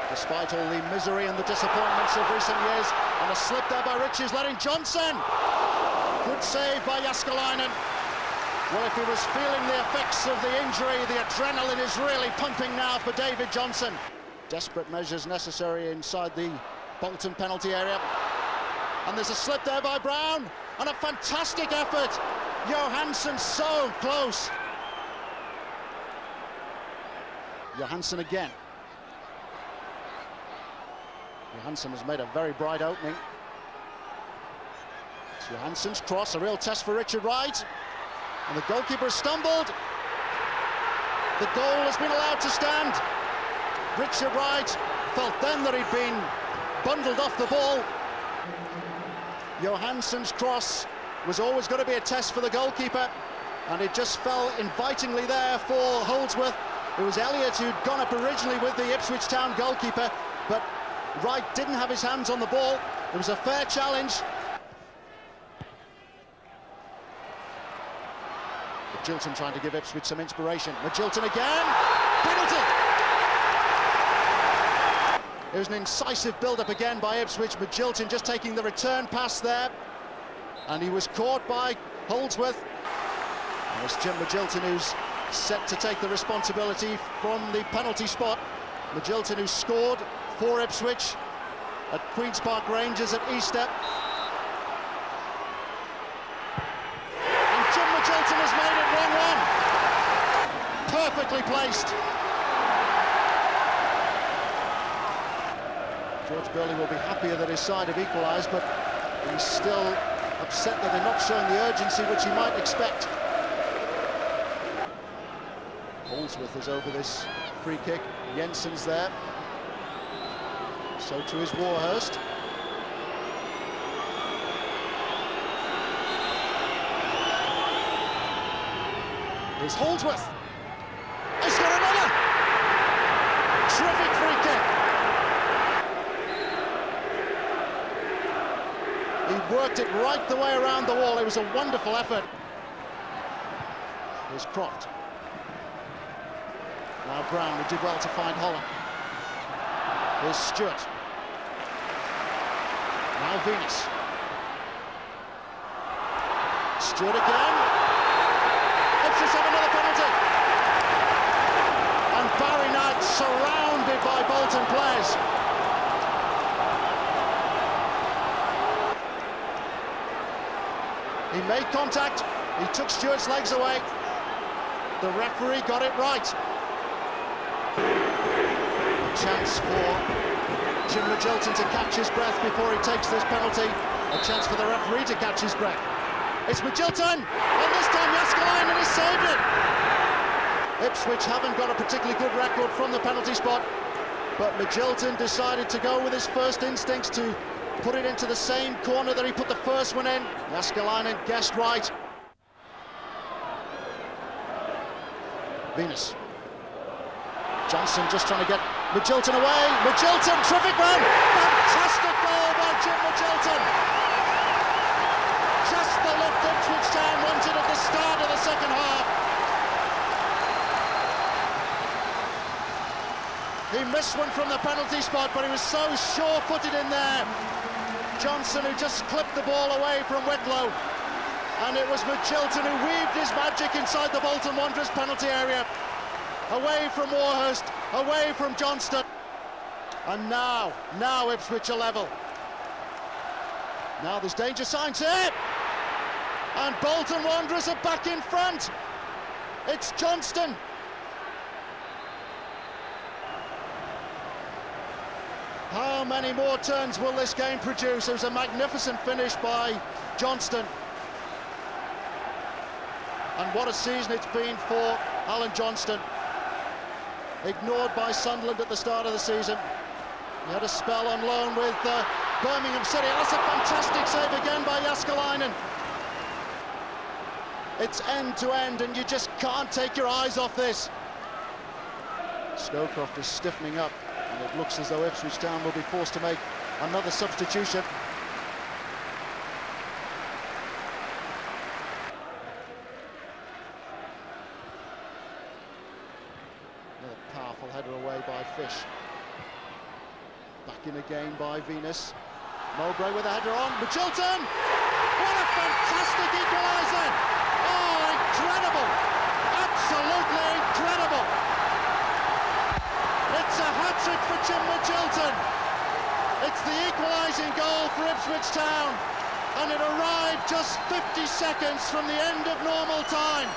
despite all the misery and the disappointments of recent years. And a slip there by Richards, letting Johnson. Good save by Jääskeläinen. Well, if he was feeling the effects of the injury, the adrenaline is really pumping now for David Johnson. Desperate measures necessary inside the Bolton penalty area. And there's a slip there by Brown, and a fantastic effort. Johansson so close. Johansson again. Johansson has made a very bright opening. It's Johansson's cross, a real test for Richard Wright. And the goalkeeper has stumbled. The goal has been allowed to stand. Richard Wright felt then that he'd been bundled off the ball. Johansson's cross was always going to be a test for the goalkeeper, and it just fell invitingly there for Holdsworth. It was Elliott who'd gone up originally with the Ipswich Town goalkeeper, but Wright didn't have his hands on the ball. It was a fair challenge. Magilton trying to give Ipswich some inspiration. Magilton again, penalty! It was an incisive build-up again by Ipswich. Magilton just taking the return pass there, and he was caught by Holdsworth. And it's Jim Magilton who's set to take the responsibility from the penalty spot. Magilton, who scored for Ipswich at Queen's Park Rangers at Easter. And Jim Magilton has made it 1-1. Perfectly placed. George Burley will be happier that his side have equalised, but he's still upset that they're not showing the urgency which he might expect. Holdsworth is over this free kick. Jensen's there. So too is Warhurst. Here's Holdsworth. He's got another! Terrific free kick. He worked it right the way around the wall. It was a wonderful effort. Here's Croft. Now Brown, who did well to find Holland. Here's Stewart. Now Venus. Stewart again. Ipswich have another penalty. And Barry Knight surrounded by Bolton players. He made contact. He took Stewart's legs away. The referee got it right. A chance for Jim Magilton to catch his breath before he takes this penalty. A chance for the referee to catch his breath. It's Magilton, and this time Jääskeläinen has saved it. Ipswich haven't got a particularly good record from the penalty spot, but Magilton decided to go with his first instincts to put it into the same corner that he put the first one in. Jääskeläinen guessed right. Venus. Johnson just trying to get Magilton away. Magilton, terrific run! Fantastic goal by Jim Magilton! Just the lift Ipswich Town wanted at the start of the second half. He missed one from the penalty spot, but he was so sure-footed in there. Johnson, who just clipped the ball away from Whitlow. And it was Magilton who weaved his magic inside the Bolton Wanderers penalty area. Away from Warhurst, away from Johnston. And now Ipswich are level. Now there's danger signs here. And Bolton Wanderers are back in front. It's Johnston. How many more turns will this game produce? It was a magnificent finish by Johnston. And what a season it's been for Alan Johnston. Ignored by Sunderland at the start of the season. He had a spell on loan with Birmingham City. That's a fantastic save again by Jääskeläinen. It's end to end, and you just can't take your eyes off this. Scowcroft is stiffening up, and it looks as though Ipswich Town will be forced to make another substitution. Another powerful header away by Fish. Back in again by Venus. Mowbray with a header on. Mitchelton! What a fantastic equaliser! Oh, incredible! Absolutely incredible! It's a hat-trick for Jim Mitchelton. It's the equalising goal for Ipswich Town, and it arrived just 50 seconds from the end of normal time.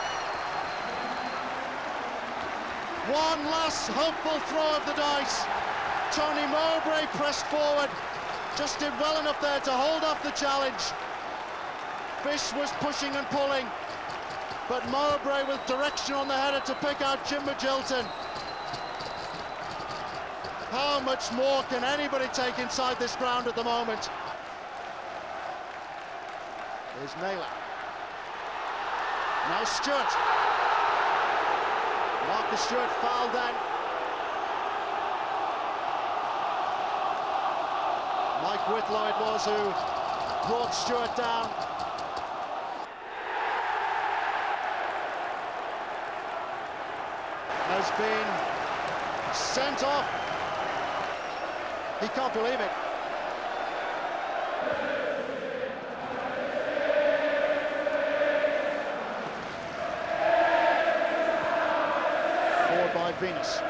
One last hopeful throw of the dice. Tony Mowbray pressed forward, just did well enough there to hold off the challenge. Fish was pushing and pulling, but Mowbray with direction on the header to pick out Jim Mitchelton. How much more can anybody take inside this ground at the moment? Here's Naylor. Now Stewart. Marcus Stewart fouled then. Mike Whitlow it was who brought Stewart down. Has been sent off. He can't believe it. Forward by Venus.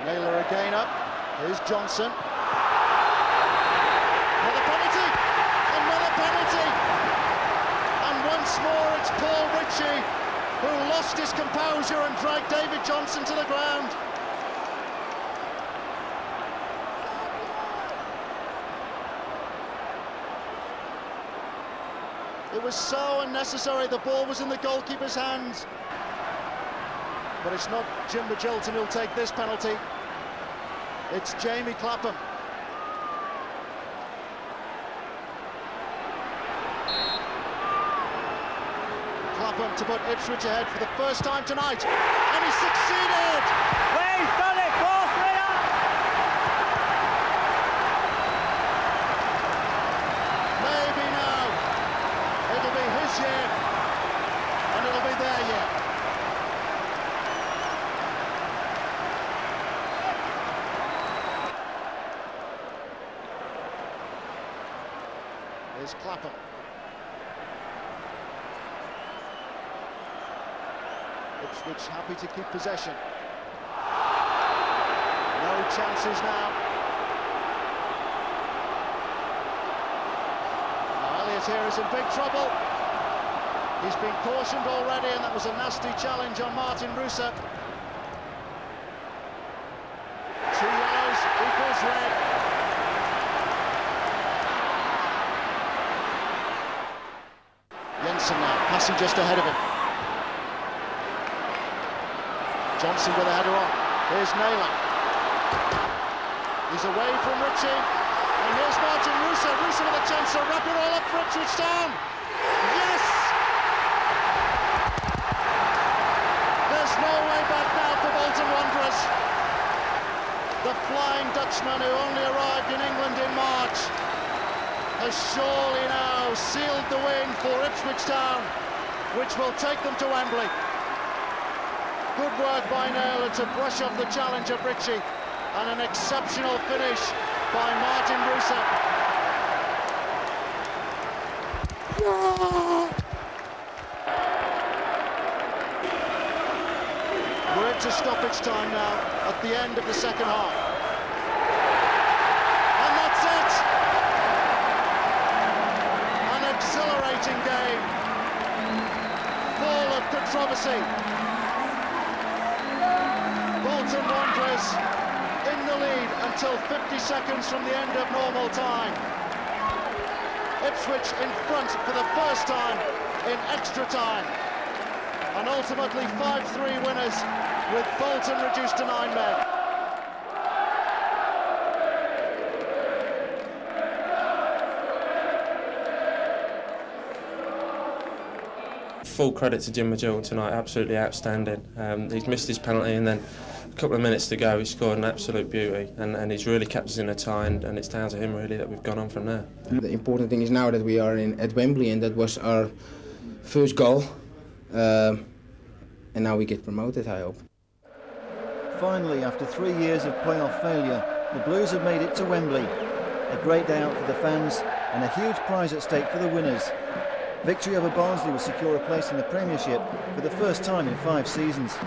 Naylor again up. Here's Johnson. Another penalty! Another penalty! And once more it's Paul Ritchie who lost his composure and dragged David Johnson to the ground. It was so unnecessary. The ball was in the goalkeeper's hands. But it's not Jim Mitchelton who'll take this penalty. It's Jamie Clapham. Clapham to put Ipswich ahead for the first time tonight. And he succeeded! He's done it! Fourth winner! Maybe now. It'll be his year, and it'll be their year. Here's Clapham. Ipswich happy to keep possession. No chances now. Elliott here is in big trouble. He's been cautioned already, and that was a nasty challenge on Martin Rusa. 2 yellows equals red. Jensen now, passing just ahead of him. Johnson with a header on. Here's Naylor. He's away from Ritchie. And here's Martin Rusa. Rusa with a chance to wrap it all up for Ipswich Town. Yes! There's no way back now for Bolton Wanderers. The Flying Dutchman, who only arrived in England in March, has surely now sealed the win for Ipswich Town, which will take them to Wembley. Good work by Naylor to brush off the challenge of Ritchie, and an exceptional finish by Martin Rusa. We're into stoppage time now at the end of the second half. And that's it! An exhilarating game, full of controversy. Bolton Wanderers in the lead until 50 seconds from the end of normal time. Ipswich in front for the first time in extra time. And ultimately 5-3 winners, with Bolton reduced to 9 men. Full credit to Jim Mitchelton tonight, absolutely outstanding. He's missed his penalty, and then a couple of minutes to go he scored an absolute beauty, and he's really kept us in a tie, and it's down to him really that we've gone on from there. The important thing is now that we are at Wembley, and that was our first goal, and now we get promoted, I hope. Finally, after 3 years of playoff failure, The Blues have made it to Wembley. A great day out for the fans and a huge prize at stake for the winners. Victory over Barnsley will secure a place in the Premiership for the first time in 5 seasons.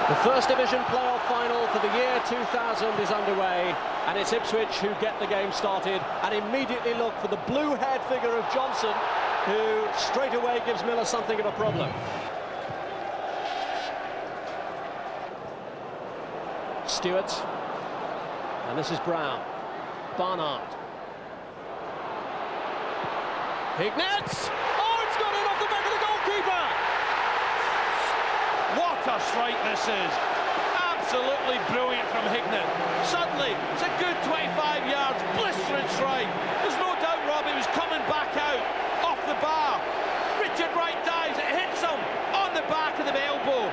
The First Division playoff final for the year 2000 is underway, and it's Ipswich who get the game started and immediately look for the blue-haired figure of Johnson, who straight away gives Miller something of a problem. Stewart, and this is Brown. Barnard. Hignett! Oh, it's gone in off the back of the goalkeeper! What a strike this is. Absolutely brilliant from Hignett. Suddenly, it's a good 25 yards, blistering strike. There's no doubt, Rob, he was coming back out, off the bar. Richard Wright dives, it hits him on the back of the elbow.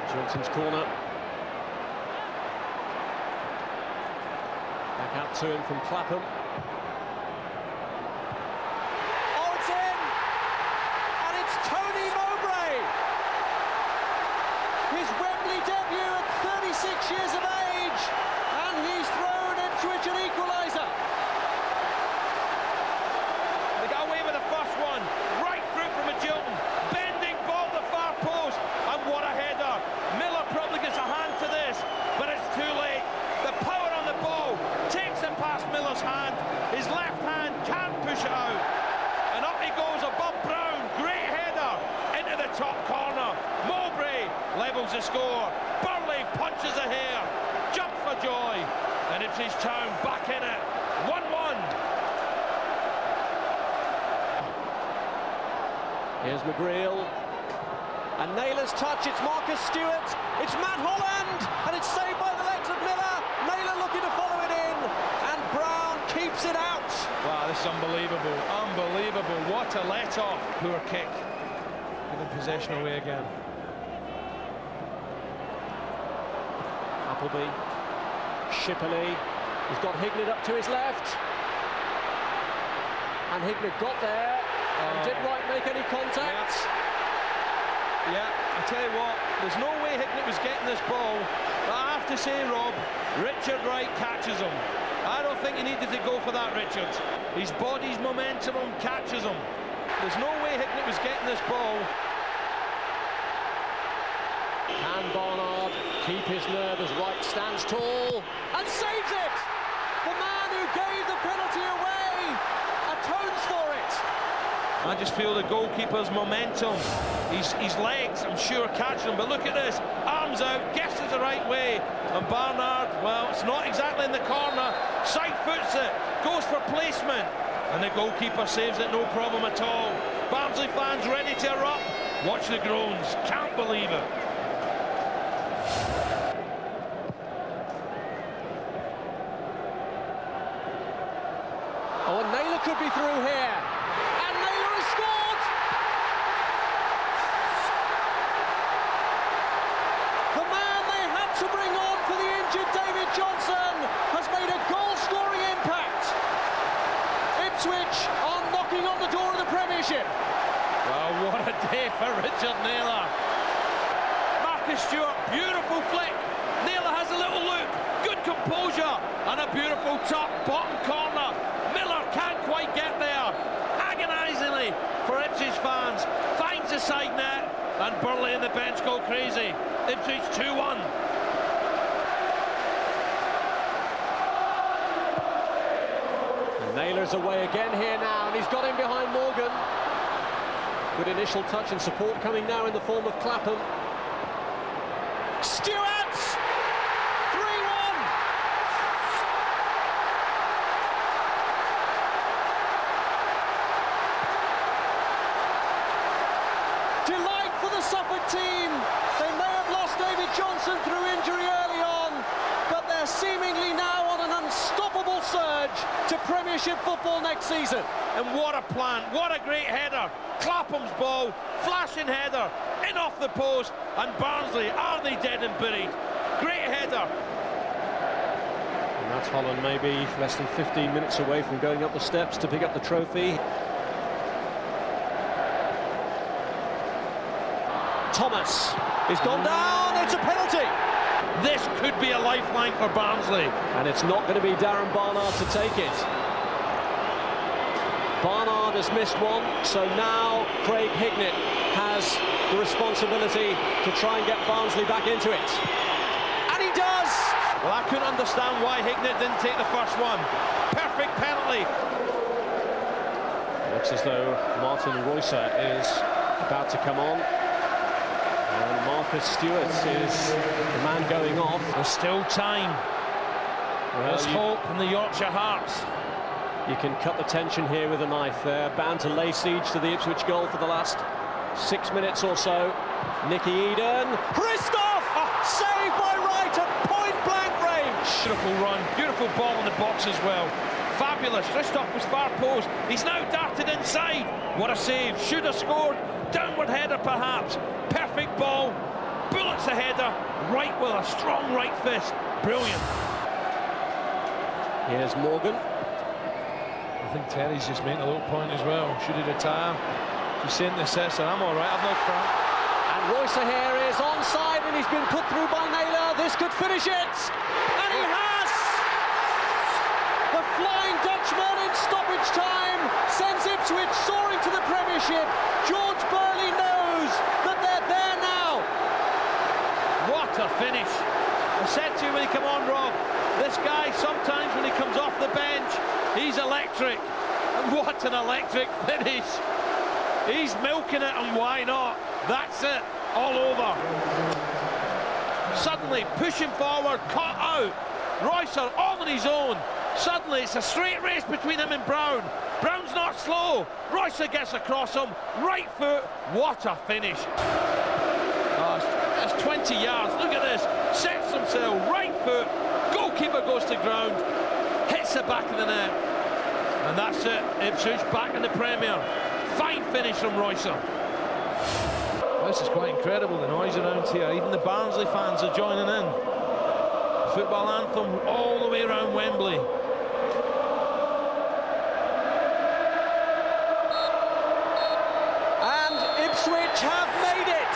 Johnson's corner. Back out to him from Clapham. His Wembley debut at 36 years of age, and he's thrown Ipswich an equaliser. They got away with the first one, right through from Magilton, bending ball to the far post, and what a header. Miller probably gets a hand to this, but it's too late. The power on the ball takes him past Miller's hand. His left hand can't push it out, and up he goes above Brown. Great header into the top corner. Levels the score. Burley punches a hair. Jump for joy. And Ipswich Town back in it. 1-1. Here's McGreal. And Naylor's touch. It's Marcus Stewart. It's Matt Holland. And it's saved by the legs of Miller. Naylor looking to follow it in. And Brown keeps it out. Wow, this is unbelievable. Unbelievable. What a let-off. Poor kick. Giving possession away again. Appleby, Shipley, he's got Hignett up to his left, and Hignett got there, and didn't Wright make any contact? Yeah, I tell you what, there's no way Hignett was getting this ball, but I have to say, Rob, Richard Wright catches him. I don't think he needed to go for that, Richard. His body's momentum catches him. There's no way Hignett was getting this ball. Can Barnard keep his nerve as Wright stands tall and saves it? The man who gave the penalty away atones for it. I just feel the goalkeeper's momentum, his legs, I'm sure, catch him. But look at this, arms out, guesses the right way. And Barnard, well, it's not exactly in the corner, side foots it, goes for placement. And the goalkeeper saves it, no problem at all. Barnsley fans ready to erupt. Watch the groans, can't believe it. Oh, and Naylor could be through here. And Naylor has scored! The man they had to bring on for the injured David Johnson has made a goal-scoring impact. Ipswich are knocking on the door of the Premiership. Well, what a day for Richard Naylor. Marcus Stewart, beautiful flick. Naylor has a little look. Good composure. And a beautiful top bottom corner. Miller can't quite get there. Agonisingly for Ipswich fans. Finds the side net. And Burley and the bench go crazy. Ipswich 2-1. Naylor's away again here now, and he's got him behind Morgan. Good initial touch and support coming now in the form of Clapham. Stewart! 3-1! Delight for the Suffolk team. They may have lost David Johnson through injury early on, but they're seemingly now on an unstoppable surge to Premiership football next season. And what a plan, what a great header. Clapham's ball, flashing header, in off the post, and Barnsley, are they dead and buried? Great header. And that's Holland maybe less than 15 minutes away from going up the steps to pick up the trophy. Thomas is gone down, it's a penalty. This could be a lifeline for Barnsley. And it's not going to be Darren Barnard to take it. Barnard has missed one, so now Craig Hignett has the responsibility to try and get Barnsley back into it. And he does! Well, I couldn't understand why Hignett didn't take the first one. Perfect penalty. Looks as though Martin Roycer is about to come on. And Marcus Stewart is the man going off. There's still time. There's hope in the Yorkshire Hearts. You can cut the tension here with a knife. They're bound to lay siege to the Ipswich goal for the last 6 minutes or so. Nicky Eden. Christoph! Saved by Wright at point-blank range. Beautiful run. Beautiful ball in the box as well. Fabulous. Christoph was far post. He's now darted inside. What a save. Should have scored. Downward header perhaps. Perfect ball. Bullets the header. Right with a strong right fist. Brilliant. Here's Morgan. I think Terry's just making a little point as well. Should he retire? He's saying the sets, and I'm all right, I've no cramp. And Roycer here is onside, and he's been put through by Naylor. This could finish it. And he has! The Flying Dutchman in stoppage time sends Ipswich soaring to the Premiership. George Burley knows that they're there now. What a finish. I said to you when he came on, Rob, this guy sometimes when he comes off the bench, he's electric. And what an electric finish. He's milking it, and why not? That's it, all over. Suddenly, pushing forward, caught out. Roycer all on his own. Suddenly, it's a straight race between him and Brown. Brown's not slow. Roycer gets across him. Right foot. What a finish. Oh, that's 20 yards. Look at this. Sets himself. Right foot. Goalkeeper goes to ground. Hits the back of the net. And that's it. Ipswich back in the Premier. Fine finish from Roycer. This is quite incredible, the noise around here. Even the Barnsley fans are joining in. Football anthem all the way around Wembley. And Ipswich have made it.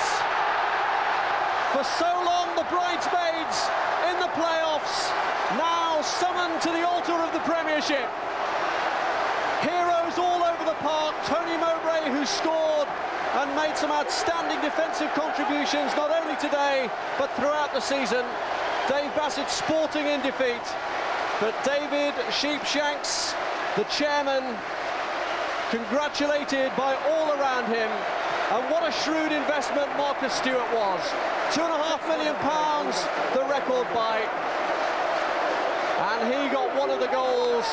For so long, the bridesmaids in the playoffs, now summoned to the altar of the Premiership. Heroes all over the park. Tony Mowbray, who scored and made some outstanding defensive contributions, not only today, but throughout the season. Dave Bassett sporting in defeat. But David Sheepshanks, the chairman, congratulated by all around him. And what a shrewd investment Marcus Stewart was. £2.5 million, the record buy. And he got one of the goals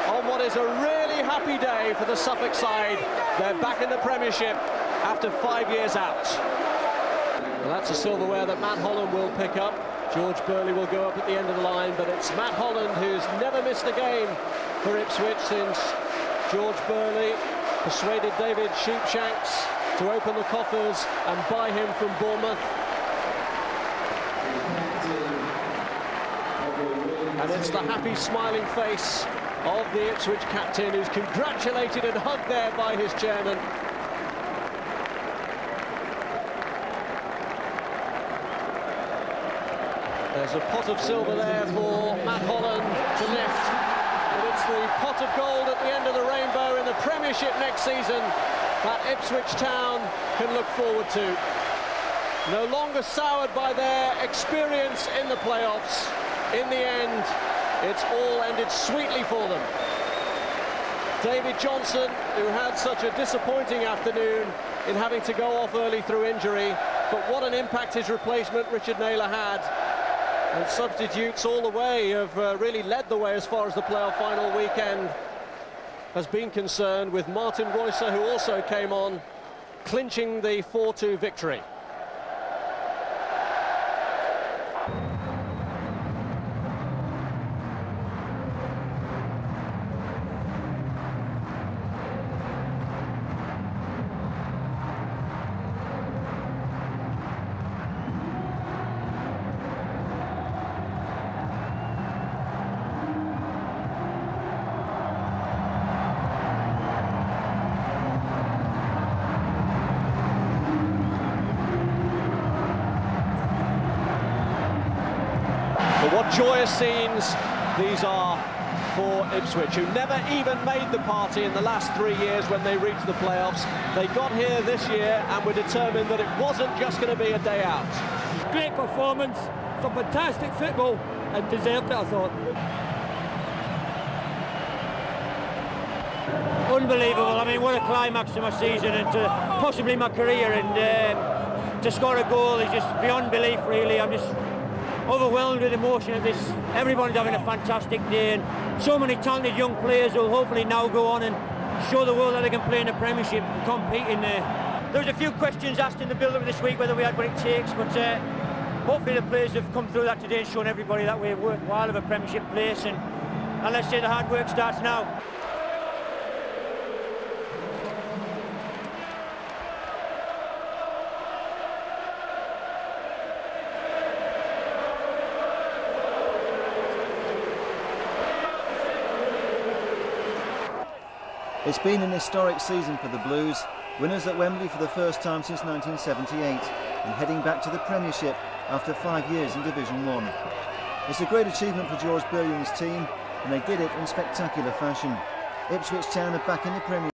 on what is a really happy day for the Suffolk side. They're back in the Premiership after 5 years out. Well, that's a silverware that Matt Holland will pick up. George Burley will go up at the end of the line, but it's Matt Holland who's never missed a game for Ipswich since George Burley persuaded David Sheepshanks to open the coffers and buy him from Bournemouth. And it's the happy, smiling face of the Ipswich captain who's congratulated and hugged there by his chairman. There's There's a pot of silver there for Matt Holland to lift. But it's the pot of gold at the end of the rainbow in the Premiership next season that Ipswich Town can look forward to. No longer soured by their experience in the playoffs. In the end, it's all ended sweetly for them. David Johnson, who had such a disappointing afternoon in having to go off early through injury, but what an impact his replacement Richard Naylor had. And substitutes all the way have really led the way as far as the playoff final weekend has been concerned, with Martin Reusser, who also came on, clinching the 4-2 victory. What joyous scenes these are for Ipswich, who never even made the party in the last 3 years when they reached the playoffs. They got here this year and were determined that it wasn't just going to be a day out. Great performance, some fantastic football, and deserved it, I thought. Unbelievable. I mean, what a climax to my season and to possibly my career, and to score a goal is just beyond belief, really. I'm just overwhelmed with emotion at this. Everybody's having a fantastic day, and so many talented young players will hopefully now go on and show the world that they can play in the Premiership and compete in there. There was a few questions asked in the build-up this week whether we had what it takes, but hopefully the players have come through that today and shown everybody that we're worthwhile of a Premiership place, and let's say the hard work starts now. It's been an historic season for the Blues, winners at Wembley for the first time since 1978 and heading back to the Premiership after 5 years in Division 1. It's a great achievement for George Burling's team, and they did it in spectacular fashion. Ipswich Town are back in the Premiership.